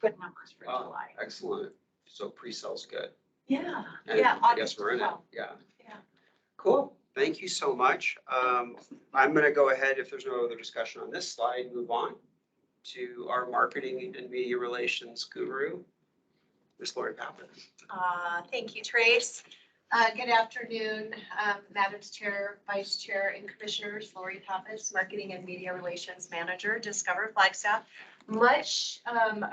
good numbers for Wow, July. excellent. So pre-sale's good. Yeah, And yeah. I guess August we're in as it, well. yeah. Yeah. Cool. Thank you so much. I'm going to go ahead, if there's no other discussion on this slide, move on to our marketing and media relations guru, Ms. Lori Pappas. Thank you, Trace. Good afternoon, Madam Chair, Vice Chair, and Commissioners. Lori Pappas, Marketing and Media Relations Manager, Discover Flagstaff. Much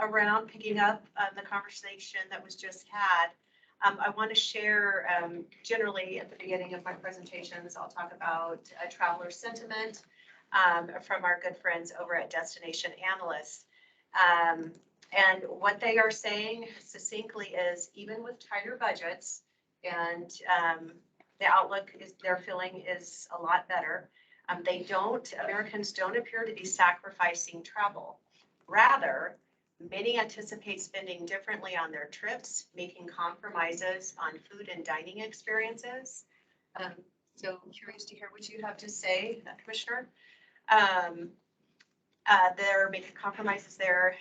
around picking up the conversation that was just had. I want to share generally at the beginning of my presentations, I'll talk about traveler sentiment from our good friends over at Destination Analysts. And what they are saying succinctly is even with tighter budgets and the outlook is they're feeling is a lot better. Americans don't appear to be sacrificing travel. Rather, many anticipate spending differently on their trips, making compromises on food and dining experiences. So curious to hear what you have to say, Commissioner. They're making compromises there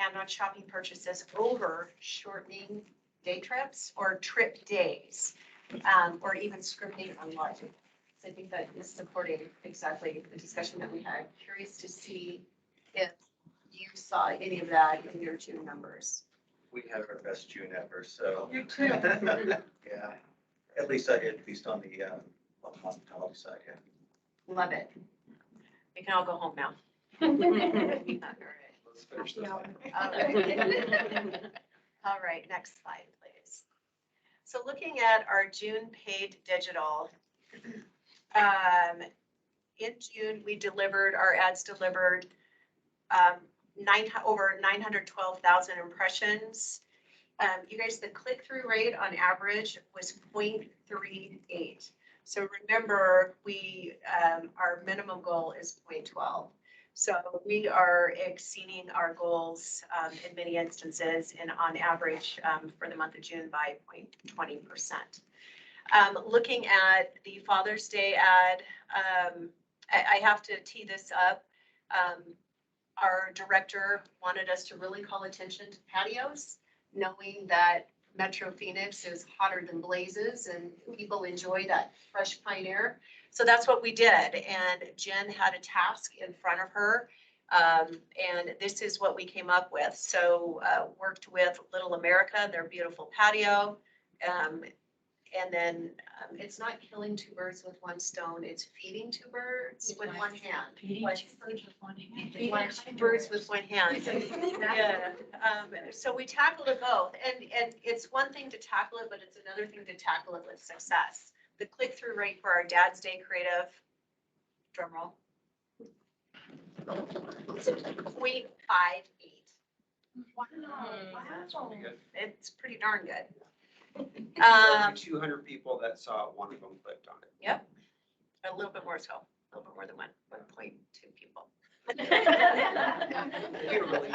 and on shopping purchases over shortening day trips or trip days, or even scripting on lodging. So I think that is supporting exactly the discussion that we had. Curious to see if you saw any of that in your June numbers. We had our best June ever, so. You too. Yeah, at least on the hospitality side, yeah. Love it. We can all go home now. All Let's finish this. All right, next slide, please. So looking at our June paid digital, in June, our ads delivered over 912,000 impressions. You guys, the click-through rate on average was 0.38. So remember, our minimum goal is 0.12. So we are exceeding our goals in many instances and on average for the month of June by 0.20%. Looking at the Father's Day ad, I have to tee this up. Our director wanted us to really call attention to patios, knowing that Metro Phoenix is hotter than blazes and people enjoy that fresh pine air. So that's what we did. And Jen had a task in front of her. And this is what we came up with. So worked with Little America, their beautiful patio. And then it's not killing two birds with one stone. It's feeding two birds with one hand. Feeding two birds with one hand. Feeding two birds with one hand. Yeah. So we tackled it both. And it's one thing to tackle it, but it's another thing to tackle it with success. The click-through rate for our Dad's Day creative, drum roll, 0.58. Wow. Good. It's pretty darn good. 200 people that saw it, one of them clicked on it. Yep. A little bit more so, a little bit more than 1.2 people. You really.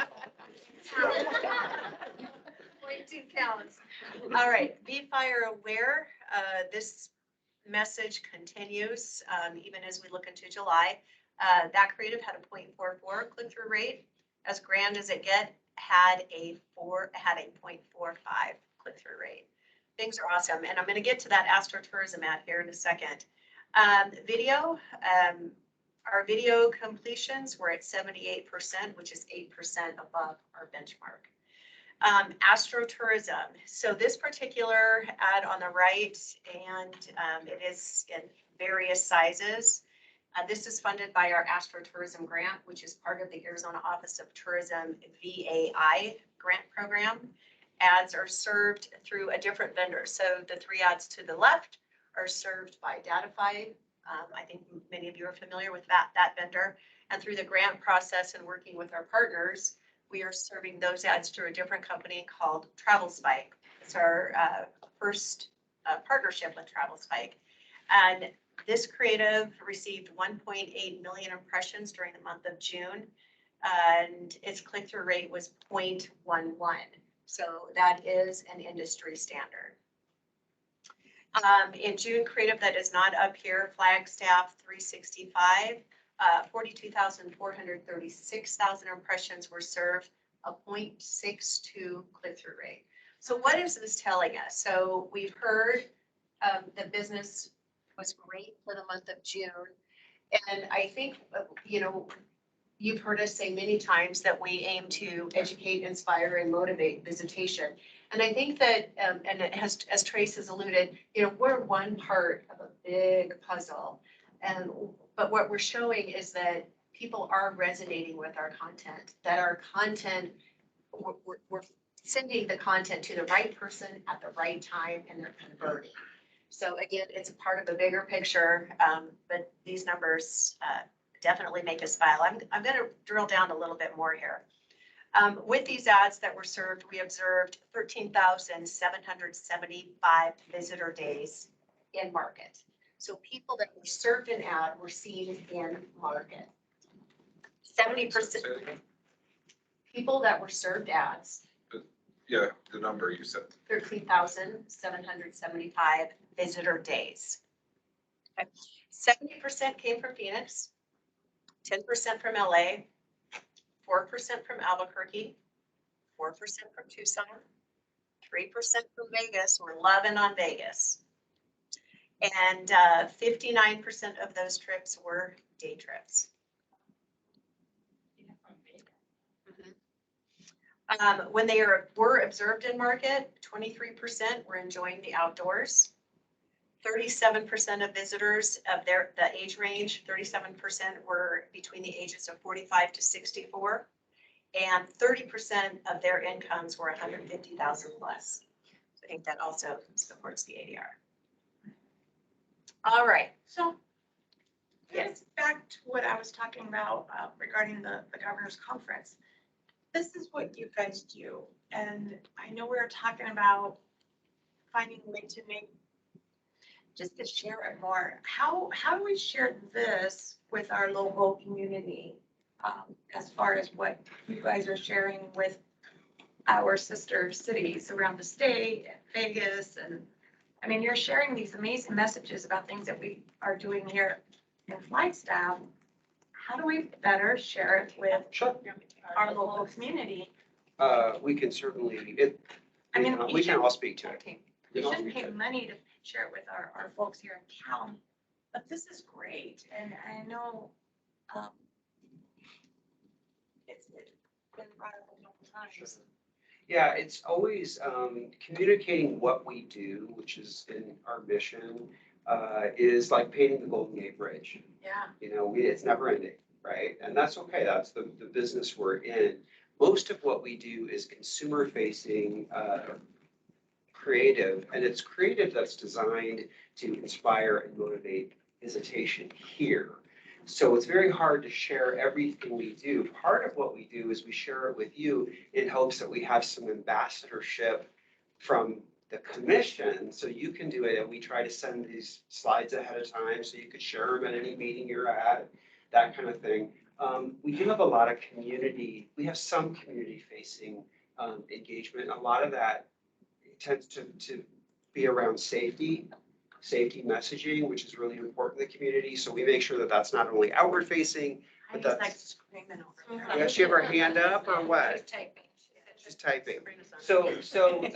0.2 counts. All right, be fire aware. This message continues even as we look into July. That creative had a 0.44 click-through rate. As grand as it had a 0.45 click-through rate. Things are awesome, and I'm going to get to that AstroTourism ad here in a second. Video, our video completions were at 78%, which is 8% above our benchmark. AstroTourism. So this particular ad on the right, and it is in various sizes. This is funded by our AstroTourism grant, which is part of the Arizona Office of Tourism VAI grant program. Ads are served through a different vendor. So the three ads to the left are served by Datify. I think many of you are familiar with that vendor. And through the grant process and working with our partners, we are serving those ads through a different company called Travel Spike. It's our first partnership with Travel Spike. And this creative received 1.8 million impressions during the month of June. And its click-through rate was 0.11. So that is an industry standard. In June creative that is not up here, Flagstaff 365, 42,436,000 impressions were served, a 0.62 click-through rate. So what is this telling us? So we've heard the business was great for the month of June. And I think, you've heard us say many times that we aim to educate, inspire, and motivate visitation. And I think that, and it has, as Trace has alluded, we're one part of a big puzzle. But what we're showing is that people are resonating with our content, that our content, we're sending the content to the right person at the right time, and they're converting. So again, it's a part of a bigger picture, but these numbers definitely make us smile. I'm going to drill down a little bit more here. With these ads that were served, we observed 13,775 visitor days in market. So people that were served an ad were seen in market. 70% people that were served ads. Yeah, the number you said. 13,775 visitor days. 70% came from Phoenix, 10% from LA, 4% from Albuquerque, 4% from Tucson, 3% from Vegas. We're loving on Vegas. And 59% of those trips were day trips. When they were observed in market, 23% were enjoying the outdoors. 37% of visitors of the age range, 37% were between the ages of 45 to 64. And 30% of their incomes were 150,000 plus. So I think that also supports the ADR. All right. So yes, back to what I was talking about regarding the governor's conference. This is what you guys do. And I know we were talking about finding a way to make, just to share it more. How do we share this with our local community as far as what you guys are sharing with our sister cities around the state, Vegas, and I mean, you're sharing these amazing messages about things that we are doing here in Flagstaff. How do we better share it with our local community? We can certainly, I mean, we can all speak to it. We shouldn't pay money to share it with our folks here in town, but this is great, and I know it's been brought up a couple times. Yeah, it's always communicating what we do, which is in our mission, is like painting the Golden Gate Bridge. Yeah. It's never ending, right? And that's okay. That's the business we're in. Most of what we do is consumer facing, creative, and it's creative that's designed to inspire and motivate visitation here. So it's very hard to share everything we do. Part of what we do is we share it with you in hopes that we have some ambassadorship from the commission, so you can do it. And we try to send these slides ahead of time so you could share them at any meeting you're at, that kind of thing. We do have a lot of community. We have some community facing engagement. A lot of that tends to be around safety messaging, which is really important in the community. So we make sure that that's not only outward facing, but I just like that's. screaming over there. Does she have her hand up or what? Just typing. She's typing. So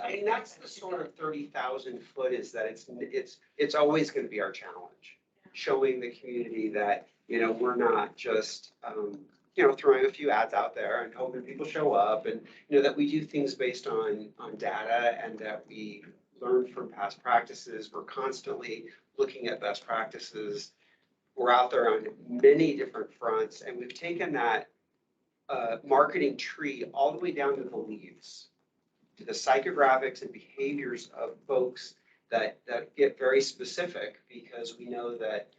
I mean, that's the sort of 30,000 foot is that it's always going to be our challenge. Showing the community that, we're not just, throwing a few ads out there and hoping people show up, and, that we do things based on data, and that we learn from past practices. We're constantly looking at best practices. We're out there on many different fronts, and we've taken that marketing tree all the way down to the leaves, to the psychographics and behaviors of folks that get very specific, because we know that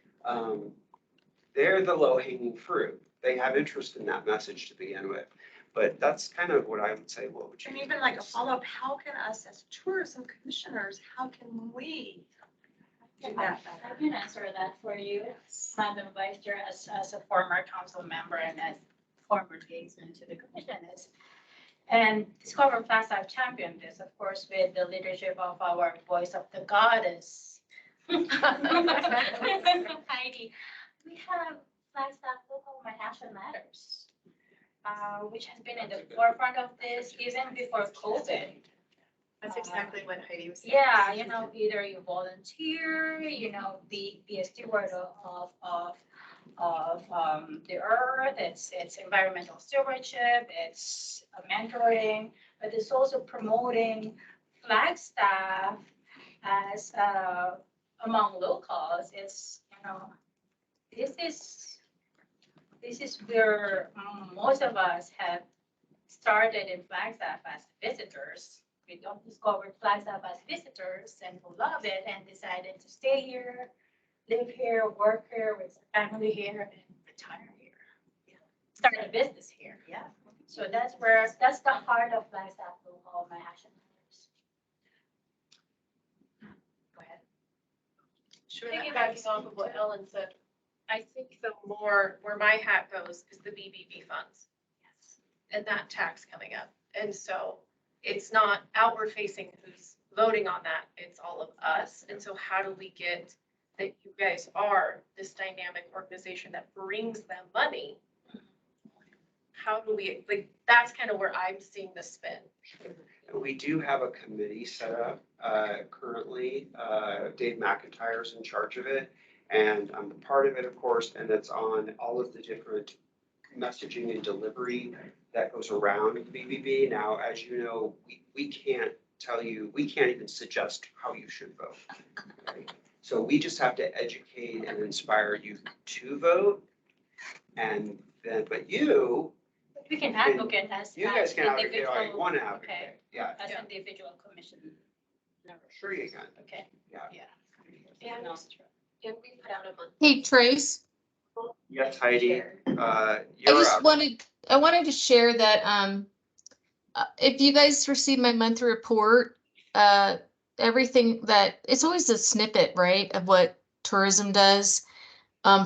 they're the low-hanging fruit. They have interest in that message to begin with. But that's kind of what I would say. What would you? And even like a follow-up, how can us as tourism commissioners, how can we do that I better? can answer that for you, Madam Vice Chair, as a former council member and as former liaison to the commission is. And Discover Flagstaff championed this, of course, with the leadership of our voice of the goddess, Heidi. We have Flagstaff Local My Action Matters, which has been in the forefront of this even before COVID. That's exactly what Heidi was saying. Yeah, you know, either you volunteer, you know, be a steward of the earth, it's environmental stewardship, it's mentoring, but it's also promoting Flagstaff as among locals. It's, you know, this is where most of us have started in Flagstaff as visitors. We don't discover Flagstaff as visitors and who love it and decided to stay here, live here, work here, with family here, and retire here. Start a business here. Yeah. So that's the heart of Flagstaff local, my action. Go ahead. Sure. Piggybacking off of what Ellen said, I think the more, where my hat goes is the BBB funds. Yes. And that tax coming up. And so it's not outward facing who's voting on that, it's all of us. And so how do we get that you guys are this dynamic organization that brings them money? How do we, like, that's kind of where I'm seeing the spin. We do have a committee set up currently. Dave McIntyre's in charge of it. And I'm a part of it, of course, and it's on all of the different messaging and delivery that goes around BBB. Now, as you know, we can't tell you, we can't even suggest how you should vote. Right? So we just have to educate and inspire you to vote. And then, but We can advocate as. you guys can as advocate all you individual- want to okay, advocate. Yeah, As individual commission. sure you can. Okay. Yeah. And, No. and we put out a month. Hey, Trace, Yes, Heidi, I you're just up. wanted to share that, if you guys receive my monthly report, everything that, it's always a snippet, right, of what tourism does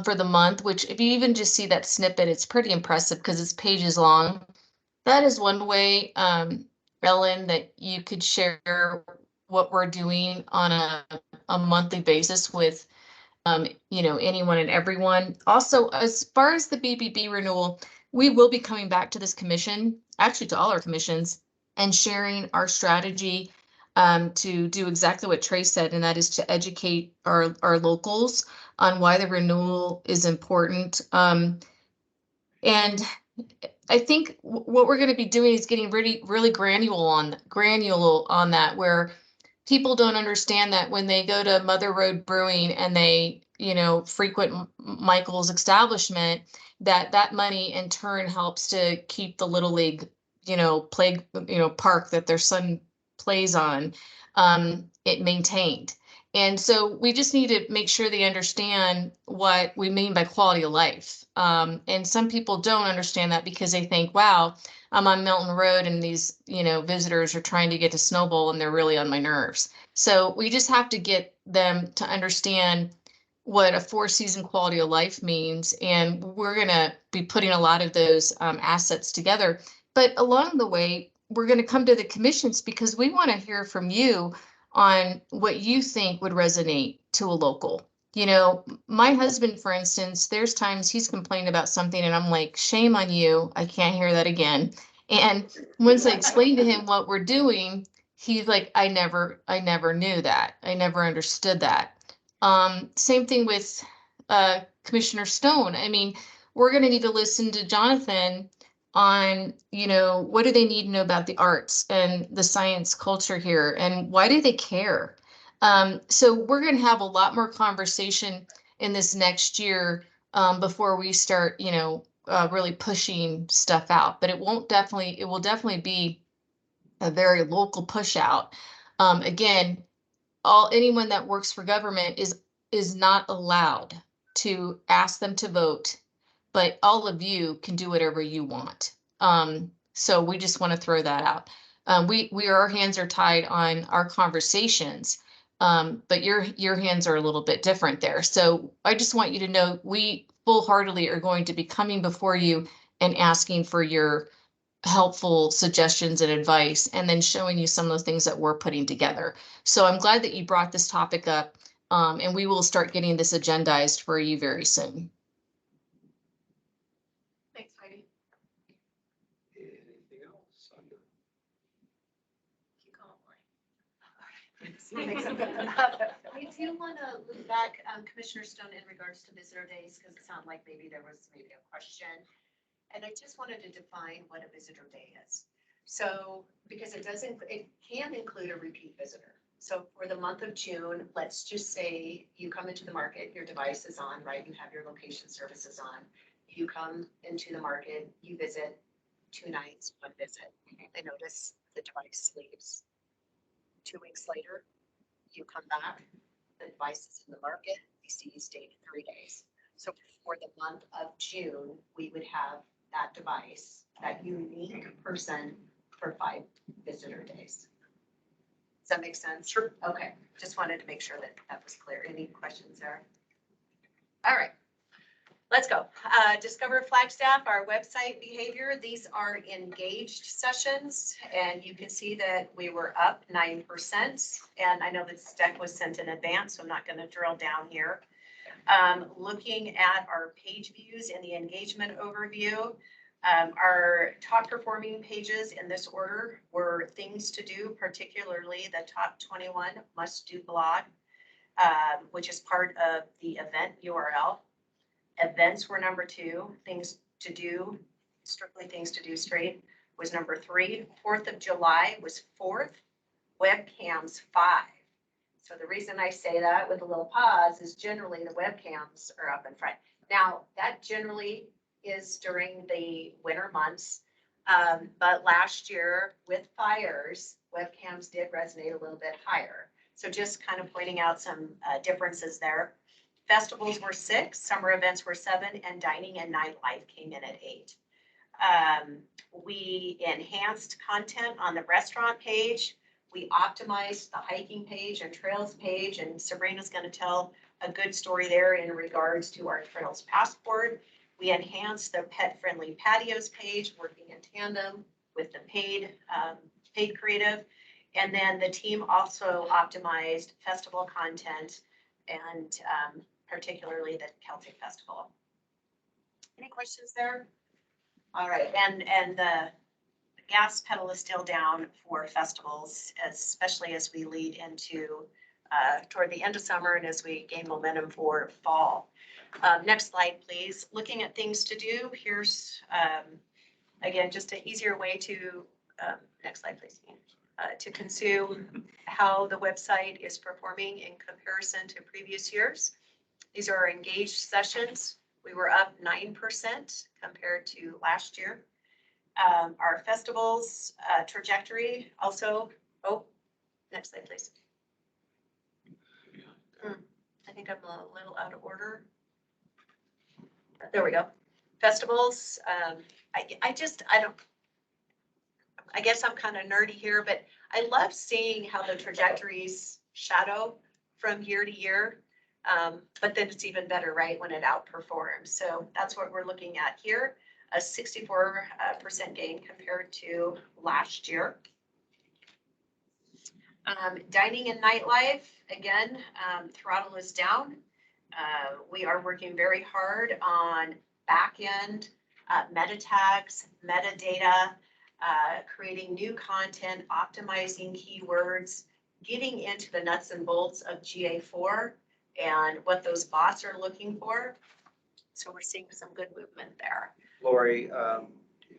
for the month, which if you even just see that snippet, it's pretty impressive because it's pages long. That is one way, Ellen, that you could share what we're doing on a monthly basis with you know, anyone and everyone. Also, as far as the BBB renewal, we will be coming back to this commission, actually to all our commissions, and sharing our strategy to do exactly what Trace said, and that is to educate our locals on why the renewal is important. And I think what we're going to be doing is getting really granular on that, where people don't understand that when they go to Mother Road Brewing and they, you know, frequent Michael's establishment, that money in turn helps to keep the Little League, you know, park that their son plays on, it maintained. And so we just need to make sure they understand what we mean by quality of life. And some people don't understand that because they think, wow, I'm on Milton Road and these, you know, visitors are trying to get to Snowball and they're really on my nerves. So we just have to get them to understand what a 4-season quality of life means. And we're going to be putting a lot of those assets together. But along the way, we're going to come to the commissions because we want to hear from you on what you think would resonate to a local. You know, my husband, for instance, there's times he's complained about something and I'm like, shame on you. I can't hear that again. And once I explain to him what we're doing, he's like, I never knew that. I never understood that. Same thing with Commissioner Stone. I mean, we're going to need to listen to Jonathan on, you know, what do they need to know about the arts and the science culture here and why do they care? So we're going to have a lot more conversation in this next year before we start, you know, really pushing stuff out. But it will definitely be a very local push out. Again, anyone that works for government is not allowed to ask them to vote, but all of you can do whatever you want. So we just want to throw that out. Our hands are tied on our conversations, but your hands are a little bit different there. So I just want you to know we full-heartedly are going to be coming before you and asking for your helpful suggestions and advice, and then showing you some of the things that we're putting together. So I'm glad that you brought this topic up, and we will start getting this agendized for you very soon. Thanks, Heidi. Anything else? Keep going, Lori. I do want to look back, Commissioner Stone, in regards to visitor days, because it sounded like maybe there was maybe a question. And I just wanted to define what a visitor day is. So, because it can include a repeat visitor. So for the month of June, let's just say you come into the market, your device is on, right? You have your location services on. You come into the market, you visit 2 nights, 1 visit. They notice the device leaves. 2 weeks later, you come back, the device is in the market, you see you stayed 3 days. So for the month of June, we would have that device, that unique person for 5 visitor days. Does that make sense? Sure. Okay, just wanted to make sure that that was clear. Any questions there? All right. Let's go. Discover Flagstaff, our website behavior. These are engaged sessions, and you can see that we were up 9%. And I know this deck was sent in advance, so I'm not going to drill down here. Looking at our page views in the engagement overview, our top performing pages in this order were things to do, particularly the top 21 must do blog, which is part of the event URL. Events were number 2, things to do, strictly things to do straight was number 3. 4th of July was 4th, webcams 5. So the reason I say that with a little pause is generally the webcams are up in front. Now, that generally is during the winter months. But last year with fires, webcams did resonate a little bit higher. So just kind of pointing out some differences there. Festivals were 6, summer events were 7, and dining and nightlife came in at 8. We enhanced content on the restaurant page. We optimized the hiking page and trails page, and Sabrina's going to tell a good story there in regards to our Trails Passport. We enhanced the pet-friendly patios page, working in tandem with the paid creative. And then the team also optimized festival content and particularly the Celtic Festival. Any questions there? All right, and the gas pedal is still down for festivals, especially as we lead into toward the end of summer and as we gain momentum for fall. Next slide, please. Looking at things to do, here's, again, just an easier way to, next slide, please. To consume how the website is performing in comparison to previous years. These are our engaged sessions. We were up 9% compared to last year. Our festivals trajectory also, next slide, please. I think I'm a little out of order. There we go. Festivals, I guess I'm kind of nerdy here, but I love seeing how the trajectories shadow from year to year. But then it's even better, right, when it outperforms. So that's what we're looking at here, a 64% gain compared to last year. Dining and nightlife, again, throttle is down. We are working very hard on back-end meta tags, metadata, creating new content, optimizing keywords, getting into the nuts and bolts of GA4 and what those bots are looking for. So we're seeing some good movement there. Lori,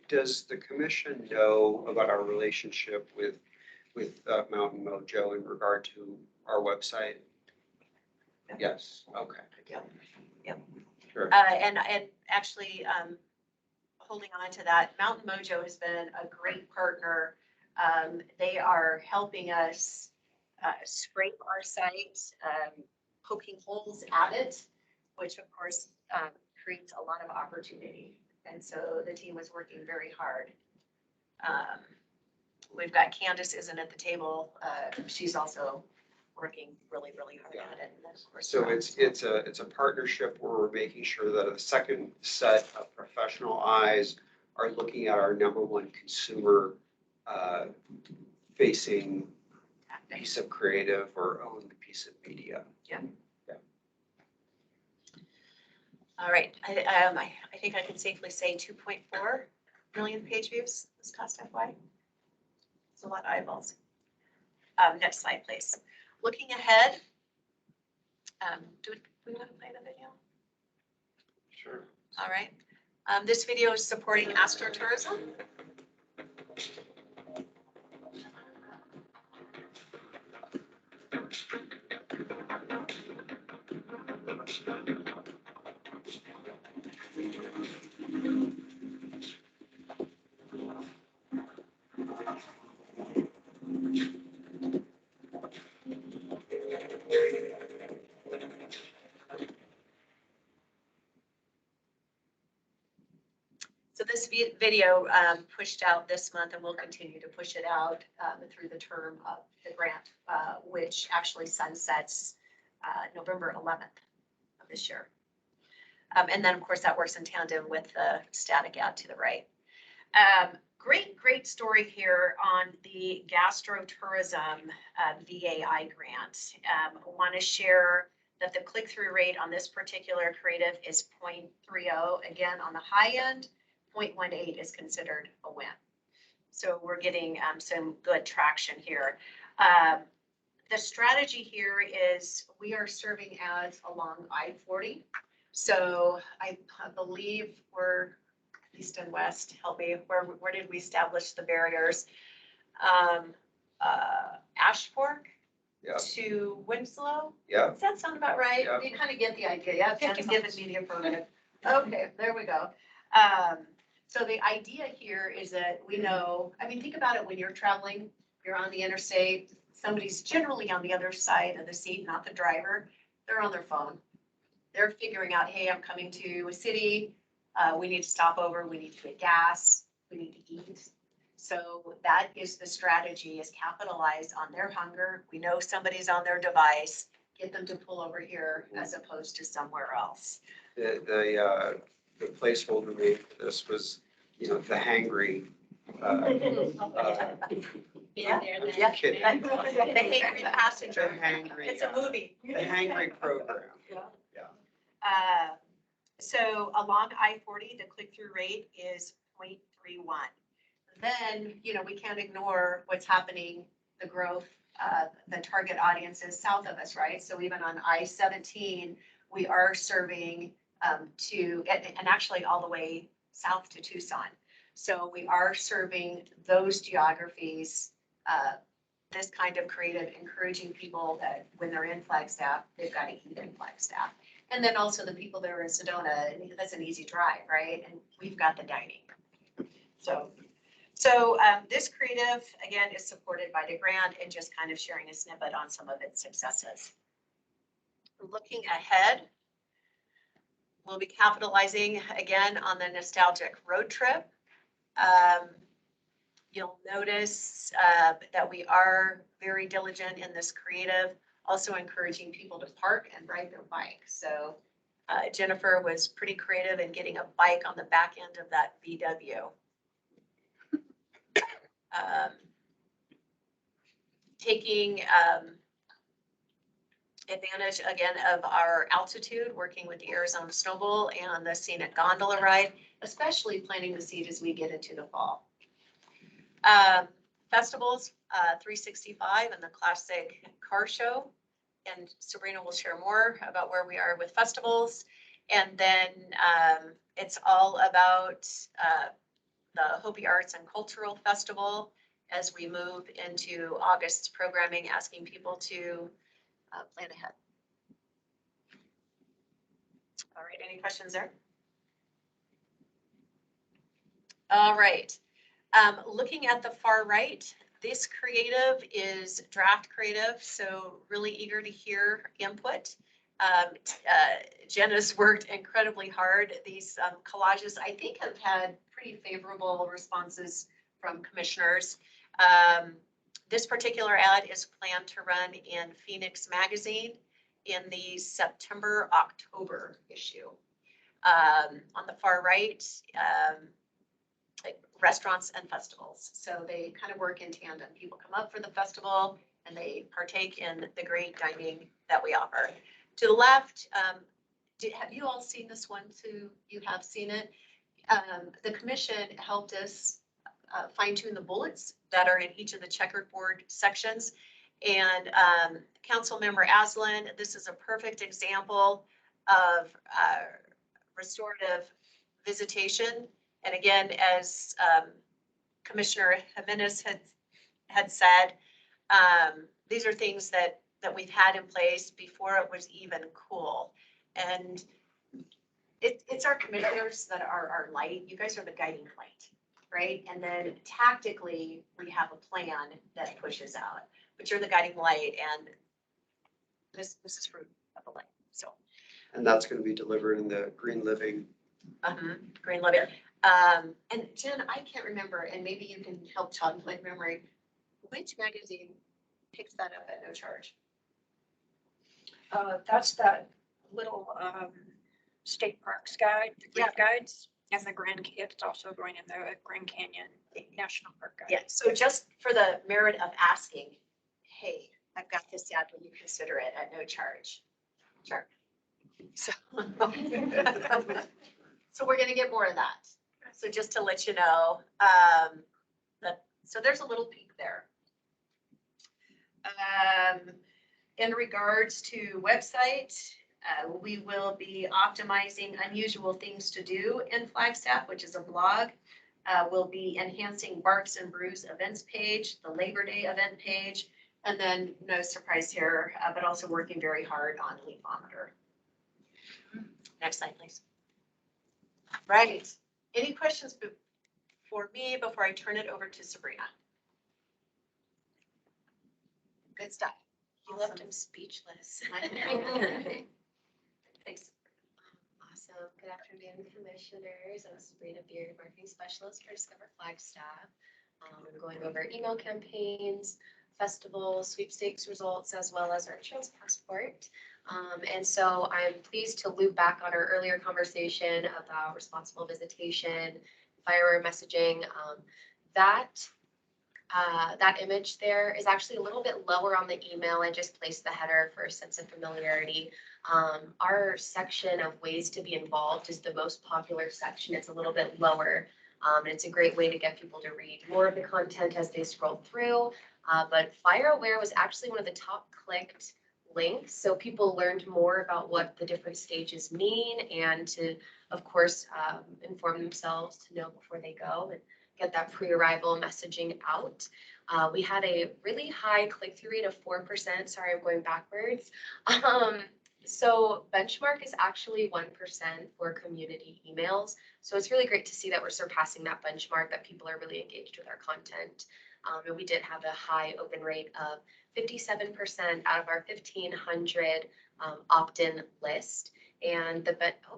does the commission know about our relationship with Mountain Mojo in regard to our website? Yes, okay. Yep. Sure. And actually, holding on to that, Mountain Mojo has been a great partner. They are helping us scrape our site, poking holes at it, which of course creates a lot of opportunity. And so the team was working very hard. We've got Candace isn't at the table. She's also working really, really hard at it. And of course, So it's a partnership where we're making sure that a second set of professional eyes are looking at our #1 consumer facing piece of creative or owned piece of media. All right, I think I can safely say 2.4 million page views this past FY. It's a lot of eyeballs. Next slide, please. Looking ahead. Do we want to play the video? Sure. All right. This video is supporting astrotourism. So this video pushed out this month, and we'll continue to push it out through the term of the grant, which actually sunsets November 11th of this year. And then, of course, that works in tandem with the static ad to the right. Great story here on the gastrotourism VAI grant. I want to share that the click-through rate on this particular creative is 0.30. Again, on the high end, 0.18 is considered a win. So we're getting some good traction here. The strategy here is we are serving ads along I-40. So I believe we're east and west. Help me, where did we establish the barriers? Ashfork Yeah. to Winslow? Yeah. Does that sound about right? Yeah. You kind of get the idea. Yeah, Ken's 50 given miles. me the affirmative. Okay, there we go. So the idea here is that we know, I mean, think about it when you're traveling, you're on the interstate, somebody's generally on the other side of the seat, not the driver. They're on their phone. They're figuring out, hey, I'm coming to a city. We need to stop over. We need to get gas. We need to eat. So that is the strategy, is capitalize on their hunger. We know somebody's on their device, get them to pull over here as opposed to somewhere else. The placeholder made for this was, the hangry. Yeah. I'm kidding. The hangry passenger. The hangry, It's a movie. The hangry program. So along I-40, the click-through rate is 0.31. Then, we can't ignore what's happening, the growth, the target audiences south of us, right? So even on I-17, we are serving and actually all the way south to Tucson. So we are serving those geographies, this kind of creative, encouraging people that when they're in Flagstaff, they've got to eat in Flagstaff. And then also the people that are in Sedona, that's an easy drive, right? And we've got the dining. So this creative, again, is supported by the grant, and just kind of sharing a snippet on some of its successes. Looking ahead, we'll be capitalizing again on the nostalgic road trip. You'll notice that we are very diligent in this creative, also encouraging people to park and ride their bike. So Jennifer was pretty creative in getting a bike on the back end of that VW. Taking advantage again of our altitude, working with the Arizona Snowball and the scenic gondola ride, especially planting the seed as we get into the fall. Festivals, 365 and the classic car show. And Sabrina will share more about where we are with festivals. And then it's all about the Hopi Arts and Cultural Festival as we move into August's programming, asking people to plan ahead. All right, any questions there? All right, looking at the far right, this creative is draft creative, so really eager to hear input. Jenna's worked incredibly hard. These collages, I think, have had pretty favorable responses from commissioners. This particular ad is planned to run in Phoenix Magazine in the September-October issue. On the far right, like restaurants and festivals. So they kind of work in tandem. People come up for the festival and they partake in the great dining that we offer. To the left, have you all seen this one too? You have seen it. The commission helped us fine tune the bullets that are in each of the checkered board sections. And Councilmember Aslan, this is a perfect example of restorative visitation. And again, as Commissioner Jimenez had said, these are things that we've had in place before it was even cool. And it's our commissioners that are our light. You guys are the guiding light, right? And then tactically, we have a plan that pushes out, but you're the guiding light, and this is fruit of the light. So, And that's going to be delivered in the Green Living. Green Living. And Jen, I can't remember, and maybe you can help jog my memory. Which magazine picks that up at no charge? That's that little, state parks guide, the Great Guides, and the Grand, it's also going in the Grand Canyon National Park Guide. Yeah, so just for the merit of asking, hey, I've got this ad, will you consider it at no charge? Sure. So, so we're gonna get more of that. So just to let you know, so there's a little peek there. In regards to website, we will be optimizing unusual things to do in Flagstaff, which is a blog. We'll be enhancing Barks and Brews events page, the Labor Day event page, and then no surprise here, but also working very hard on Leafometer. Next slide, please. Right. Any questions for me before I turn it over to Sabrina? Good stuff. You left him speechless. Thanks. Awesome. Good afternoon, commissioners. I'm Sabrina Beard, marketing specialist for Discover Flagstaff. I'm going over email campaigns, festival sweepstakes results, as well as our Trails Passport. And so I'm pleased to loop back on our earlier conversation about responsible visitation, fire messaging. That image there is actually a little bit lower on the email. I just placed the header for a sense of familiarity. Our section of ways to be involved is the most popular section. It's a little bit lower. And it's a great way to get people to read more of the content as they scroll through. But Fire Aware was actually one of the top clicked links. So people learned more about what the different stages mean and to, of course, inform themselves to know before they go and get that pre-arrival messaging out. We had a really high click-through rate of 4%. Sorry, I'm going backwards. So benchmark is actually 1% for community emails. So it's really great to see that we're surpassing that benchmark, that people are really engaged with our content. And we did have a high open rate of 57% out of our 1,500 opt-in list. And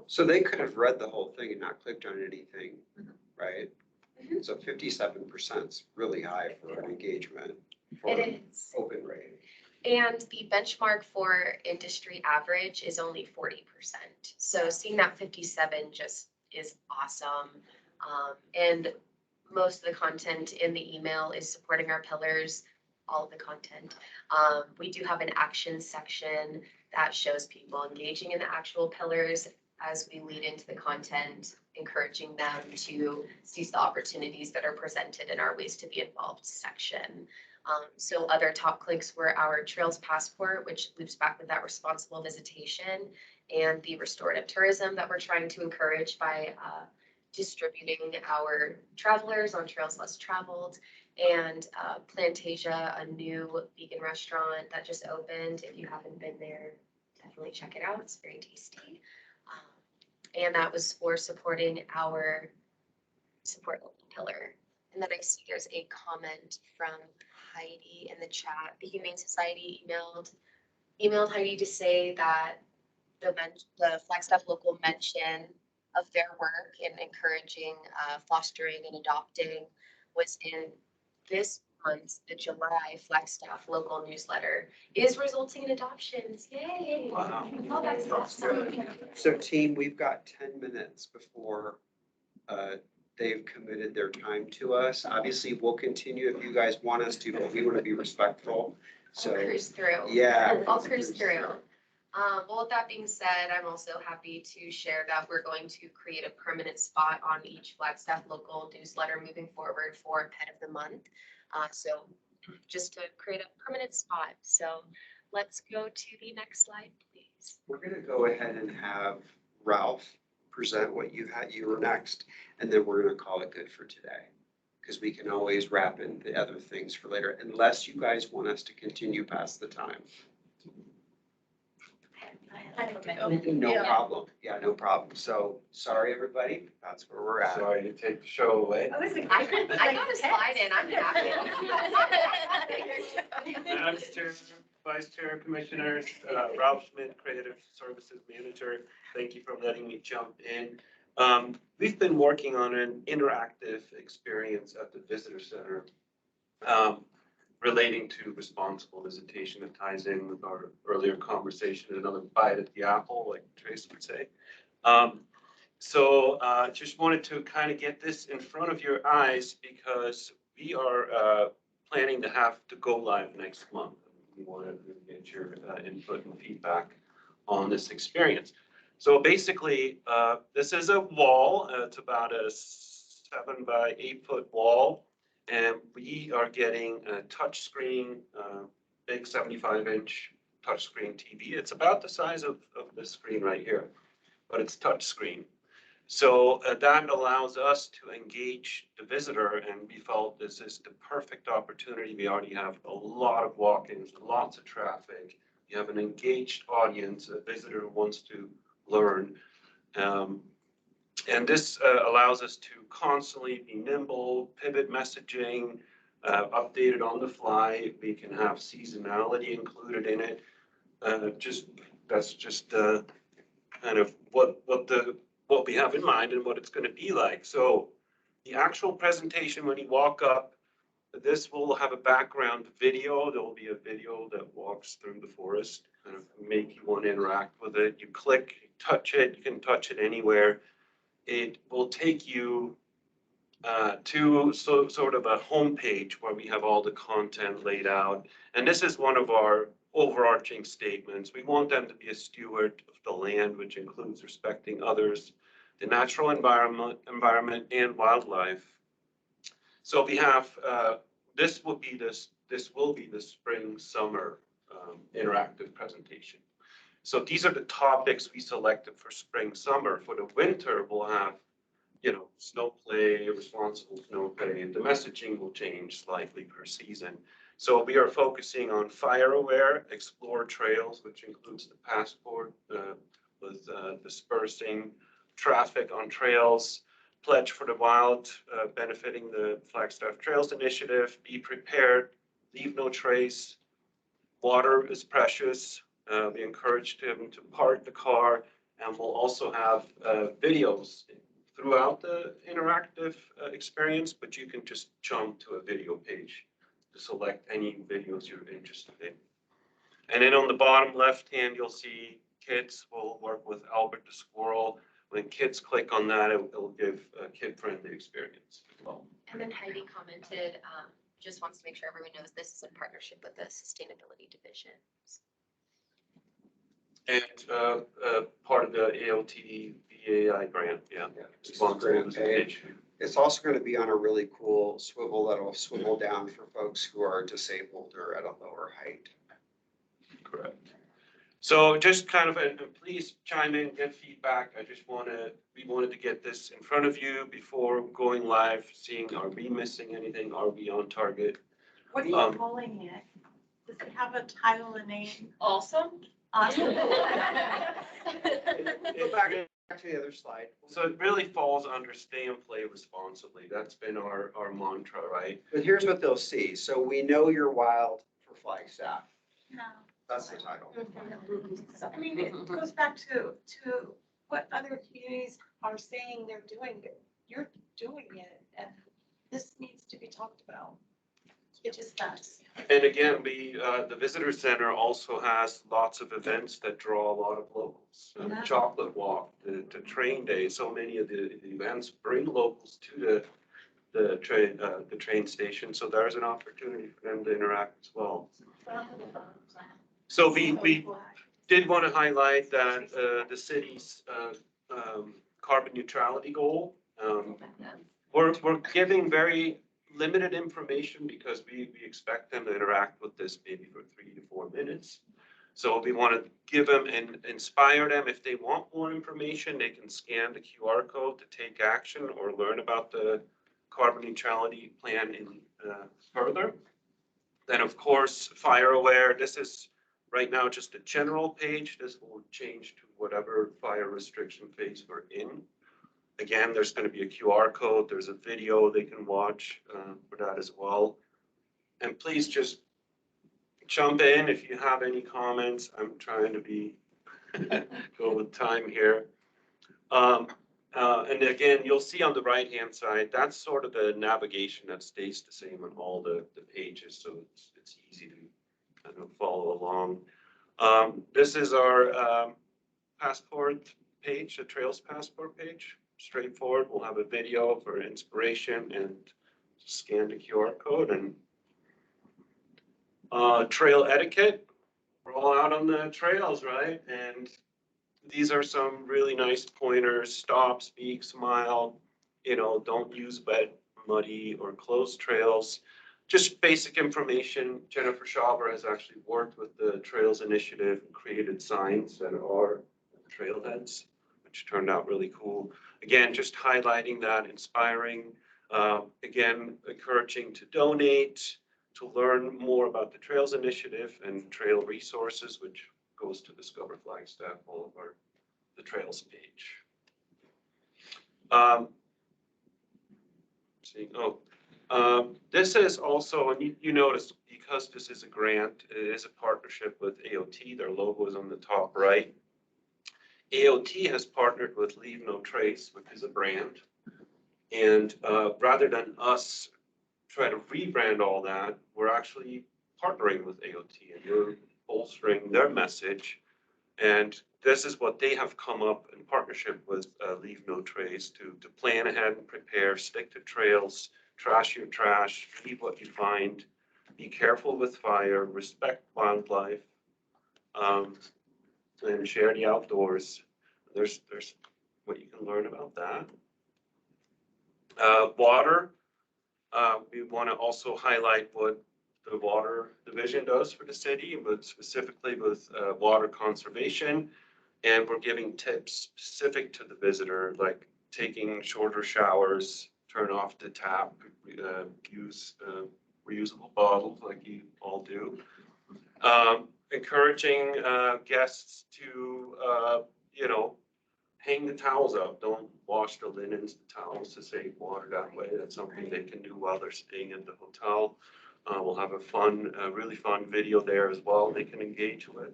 So they could have read the whole thing and not clicked on anything, right? So 57% is really high for an engagement. For it is. Open rate. And the benchmark for industry average is only 40%. So seeing that 57 just is awesome. And most of the content in the email is supporting our pillars, all of the content. We do have an action section that shows people engaging in the actual pillars as we lead into the content, encouraging them to seize the opportunities that are presented in our ways to be involved section. So other top clicks were our Trails Passport, which loops back with that responsible visitation, and the restorative tourism that we're trying to encourage by distributing our travelers on trails less traveled, and Plantasia, a new vegan restaurant that just opened. If you haven't been there, definitely check it out. It's very tasty. And that was for supporting our support local pillar. And then I see there's a comment from Heidi in the chat. The Humane Society emailed Heidi to say that the Flagstaff local mention of their work in encouraging fostering and adopting was in this month's, the July Flagstaff local newsletter, is resulting in adoptions. Yay! Wow. Oh, that's awesome. So team, we've got 10 minutes before they've committed their time to us. Obviously, we'll continue if you guys want us to, but we want to be respectful. So I'll cruise through. Yeah. I'll cruise through. Well, with that being said, I'm also happy to share that we're going to create a permanent spot on each Flagstaff local newsletter moving forward for Pet of the Month. So just to create a permanent spot. So let's go to the next slide, please. We're gonna go ahead and have Ralph present what you were next, and then we're gonna call it good for today. Because we can always wrap in the other things for later, unless you guys want us to continue past the time. No Yeah. problem. Yeah, no problem. So, sorry, everybody, that's where we're at. Sorry to take the show away. I got a slide in, I'm happy. Madam Chair, Vice Chair, Commissioners, Ralph Schmidt, Creative Services Manager. Thank you for letting me jump in. We've been working on an interactive experience at the Visitor Center relating to responsible visitation that ties in with our earlier conversation, another bite at the apple, like Trace would say. So just wanted to kind of get this in front of your eyes because we are planning to have to go live next month. We wanted to get your input and feedback on this experience. So basically, this is a wall. It's about a 7 by 8 foot wall. And we are getting a touchscreen, big 75-inch touchscreen TV. It's about the size of this screen right here, but it's touchscreen. So that allows us to engage the visitor, and we felt this is the perfect opportunity. We already have a lot of walk-ins, lots of traffic. You have an engaged audience, a visitor who wants to learn. And this allows us to constantly be nimble, pivot messaging, updated on the fly. We can have seasonality included in it. That's just kind of what we have in mind and what it's going to be like. So the actual presentation, when you walk up, this will have a background video. There will be a video that walks through the forest, kind of make you want to interact with it. You click, you touch it, you can touch it anywhere. It will take you to sort of a homepage where we have all the content laid out. And this is one of our overarching statements. We want them to be a steward of the land, which includes respecting others, the natural environment and wildlife. So we have, this will be the spring summer interactive presentation. So these are the topics we selected for spring summer. For the winter, we'll have, snow play, responsible snow play, and the messaging will change slightly per season. So we are focusing on fire aware, explore trails, which includes the passport with dispersing traffic on trails, pledge for the wild, benefiting the Flagstaff Trails Initiative, be prepared, leave no trace, water is precious. We encourage them to park the car, and we'll also have videos throughout the interactive experience, but you can just jump to a video page to select any videos you're interested in. And then on the bottom left hand, you'll see kids will work with Albert the squirrel. When kids click on that, it'll give a kid-friendly experience as well. And then Heidi commented, just wants to make sure everyone knows this is in partnership with the Sustainability Division. And part of the AOT VAI grant, yeah. Responsible visitation. It's also going to be on a really cool swivel that'll swivel down for folks who are disabled or at a lower height. Correct. So just kind of, and please chime in, get feedback. We wanted to get this in front of you before going live, seeing, are we missing anything? Are we on target? What are you calling it? Does it have a title and name? Awesome. Awesome. Go back to the other slide. So it really falls under stay and play responsibly. That's been our mantra, right? But here's what they'll see. So we know you're wild for Flagstaff. No. That's the title. I mean, it goes back to what other communities are saying they're doing. You're doing it, and this needs to be talked about. It just does. And again, the visitor center also has lots of events that draw a lot of locals. Yeah. Chocolate walk, the train day, so many of the events bring locals to the train station. So there's an opportunity for them to interact as well. So we did want to highlight that the city's carbon neutrality goal. We're giving very limited information because we expect them to interact with this maybe for 3 to 4 minutes. So we want to give them and inspire them. If they want more information, they can scan the QR code to take action or learn about the carbon neutrality plan in further. Then, of course, fire aware. This is right now just a general page. This will change to whatever fire restriction phase we're in. Again, there's going to be a QR code. There's a video they can watch for that as well. And please just jump in if you have any comments. I'm trying to be go with time here. And again, you'll see on the right-hand side, that's sort of the navigation that stays the same on all the pages, so it's easy to kind of follow along. This is our passport page, the Trails Passport page. Straightforward. We'll have a video for inspiration and scan the QR code. And trail etiquette. We're all out on the trails, right? And these are some really nice pointers. Stop, speak, smile. You know, don't use wet, muddy, or closed trails. Just basic information. Jennifer Schauber has actually worked with the Trails Initiative and created signs that are trailheads, which turned out really cool. Again, just highlighting that, inspiring. Again, encouraging to donate, to learn more about the Trails Initiative and trail resources, which goes to Discover Flagstaff, all of the trails page. This is also, and you notice, because this is a grant, it is a partnership with AOT. Their logo is on the top right. AOT has partnered with Leave No Trace, which is a brand. And rather than us try to rebrand all that, we're actually partnering with AOT and we're bolstering their message. And this is what they have come up in partnership with Leave No Trace to plan ahead and prepare, stick to trails, trash your trash, leave what you find, be careful with fire, respect wildlife, and share the outdoors. There's what you can learn about that. Water, we want to also highlight what the water division does for the city, but specifically with water conservation. And we're giving tips specific to the visitor, like taking shorter showers, turn off the tap, use reusable bottles like you all do. Encouraging guests to, you know, hang the towels up. Don't wash the linens, the towels to save water that way. That's something they can do while they're staying at the hotel. We'll have a really fun video there as well they can engage with.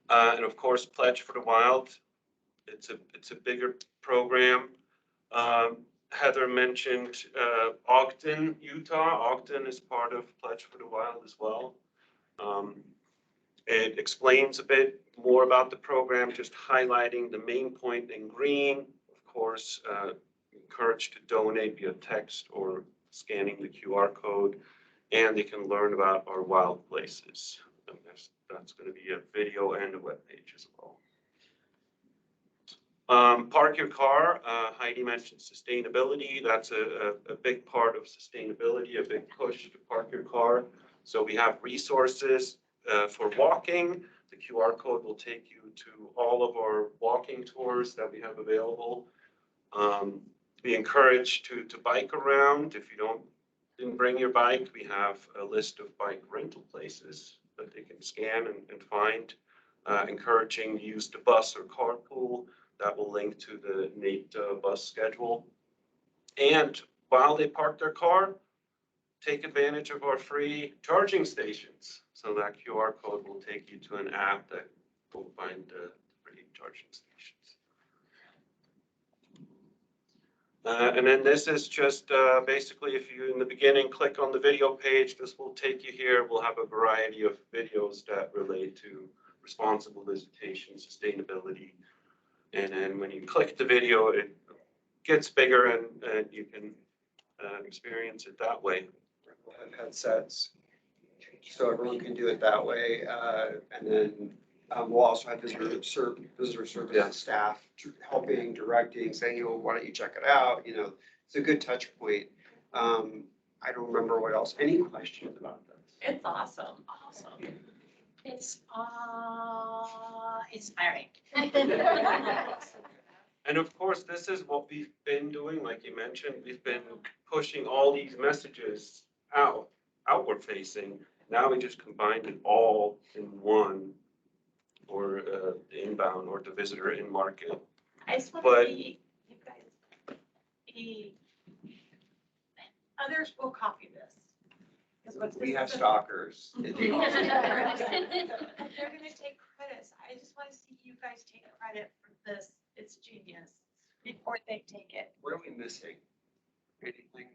And of course, Pledge for the Wild. It's a bigger program. Heather mentioned Ogden, Utah. Ogden is part of Pledge for the Wild as well. It explains a bit more about the program, just highlighting the main point in green. Of course, encouraged to donate via text or scanning the QR code, and they can learn about our wild places. And that's going to be a video and a webpage as well. Park your car. Heidi mentioned sustainability. That's a big part of sustainability, a big push to park your car. So we have resources for walking. The QR code will take you to all of our walking tours that we have available. Be encouraged to bike around. If you didn't bring your bike, we have a list of bike rental places that they can scan and find. Encouraging to use the bus or carpool. That will link to the NATE bus schedule. And while they park their car, take advantage of our free charging stations. So that QR code will take you to an app that will find the free charging stations. And then this is just basically, if you in the beginning click on the video page, this will take you here. We'll have a variety of videos that relate to responsible visitation, sustainability. And then when you click the video, it gets bigger and you can experience it that way. We'll have headsets, so everyone can do it that way. And then we'll also have visitor services staff helping, directing, saying, you know, why don't you check it out? You know, It's a good touch point. I don't remember what else. Any questions about this? It's awesome. It's inspiring. And of course, this is what we've been doing, like you mentioned, we've been pushing all these messages outward facing. Now we just combined it all in one for the inbound or the visitor in market. I just want But- to see you guys, others will copy this. 'Cause what's We this have is a- stalkers. They're gonna take credits. I just want to see you guys take credit for this. It's genius before they take it. What are we missing? Anything?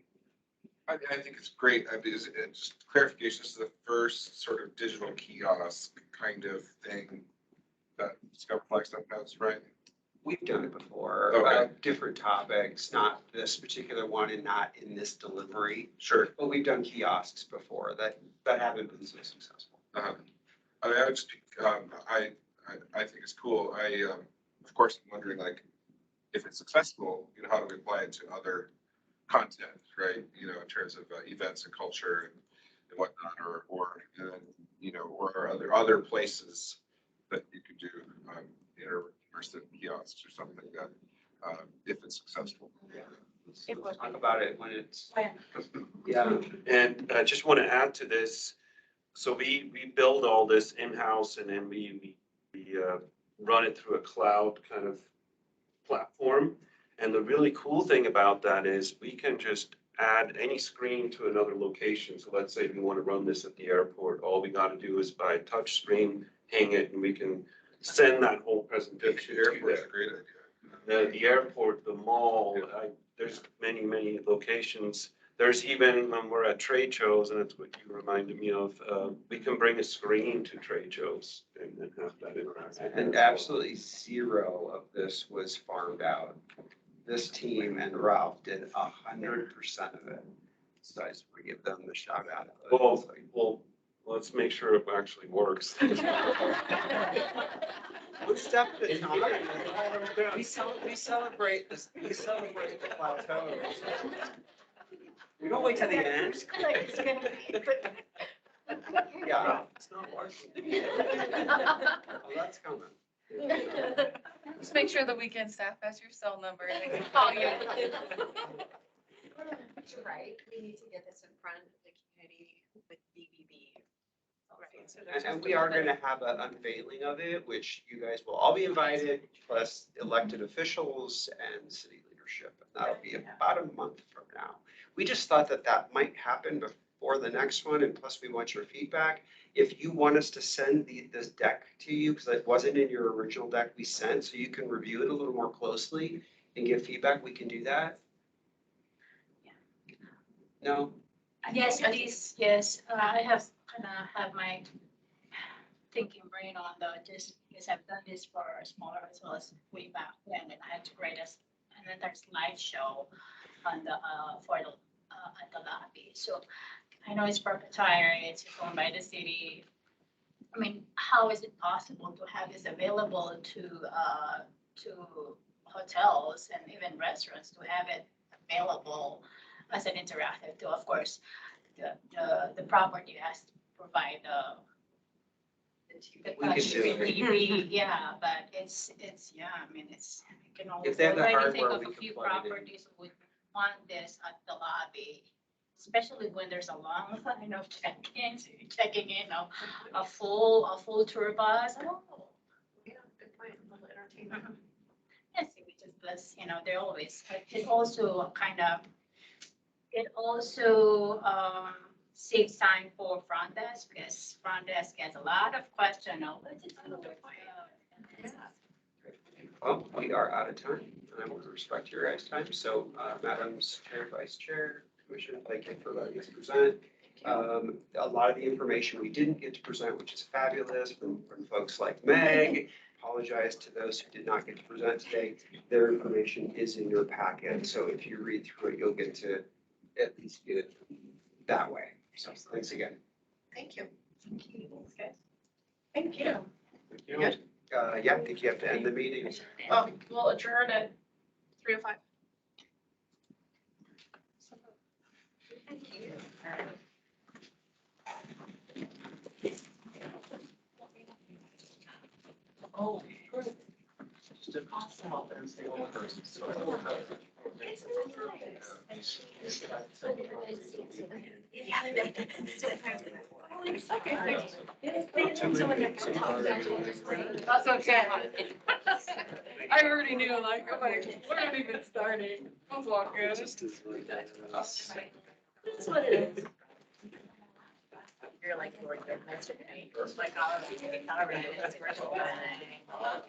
I think it's great. I mean, it's just clarification, this is the first sort of digital kiosk kind of thing that Discover Flagstaff has, right? We've done it before, Okay. different topics, not this particular one and not in this delivery. Sure. But we've done kiosks before that haven't been so successful. I mean, I would speak, I think it's cool. Of course, I'm wondering like, if it's successful, you know, how do we apply it to other content, right? You know, in terms of events and culture and whatnot, or you know, or other places that you could do, immersive kiosks or something like that, if it's successful. Let's talk about it when it's, When? yeah. And I just want to add to this. So we build all this in-house and then we run it through a cloud kind of platform. And the really cool thing about that is we can just add any screen to another location. So let's say we want to run this at the airport. All we got to do is buy a touch screen, hang it, and we can send that whole presentation The to airport's there. a great idea. The airport, the mall, there's many locations. There's even when we're at trade shows, and it's what you reminded me of, we can bring a screen to trade shows and have that interaction. And absolutely zero of this was farmed out. This team and Ralph did 100% of it. So I just want to give them the shout out. Well, let's make sure it actually works. One step at a time. We celebrate this, we celebrate the plateau. We don't wait till the end. Yeah, it's not working. Oh, that's coming. Just make sure the weekend staff has your cell number and they can call you. You're right, we need to get this in front of the community with BBB. Right, so there's And just we a are little- gonna have an unveiling of it, which you guys will all be invited, plus elected officials and city leadership. And that'll be about a month from now. We just thought that might happen before the next one, and plus we want your feedback. If you want us to send this deck to you, because it wasn't in your original deck we sent, so you can review it a little more closely and give feedback, we can do that? No? Yes, please, yes, I have my thinking brain on just because I've done this for smaller as well as way back when, and I had to write and then there's slideshow on the, at the lobby, so I know it's proprietary, it's owned by the city. I mean, how is it possible to have this available to hotels and even restaurants to have it available as an interactive tool? Of course, the property has to provide the We can do it. 3D, yeah, but it's, yeah, I mean, I can If they have the already think hardware, of we a can few plug it in. properties who would want this at the lobby, especially when there's a long line of check-ins, you're checking in a full tour bus. Oh, Yeah, good point, a little entertainment. yes, which is plus, they're always, it also saves time for front desk, because front desk gets a lot of questions. Well, we are out of time, and I want to respect your guys' time, so, Madams Chair, Vice Chair, Commissioner, thank you for letting us present. A lot of the information we didn't get to present, which is fabulous, from folks like Meg. Apologize to those who did not get to present today. Their information is in your packet, so if you read through it, you'll get to at least get it that way. So thanks again. Thank you. Thank you. Thank you. Yeah, I think you have to end the meeting. We'll adjourn at 3:05. Oh. That's okay. I already knew, like, I'm like, we're not even starting. I was all good. That's what it is. You're like, you're like, like, all right, it's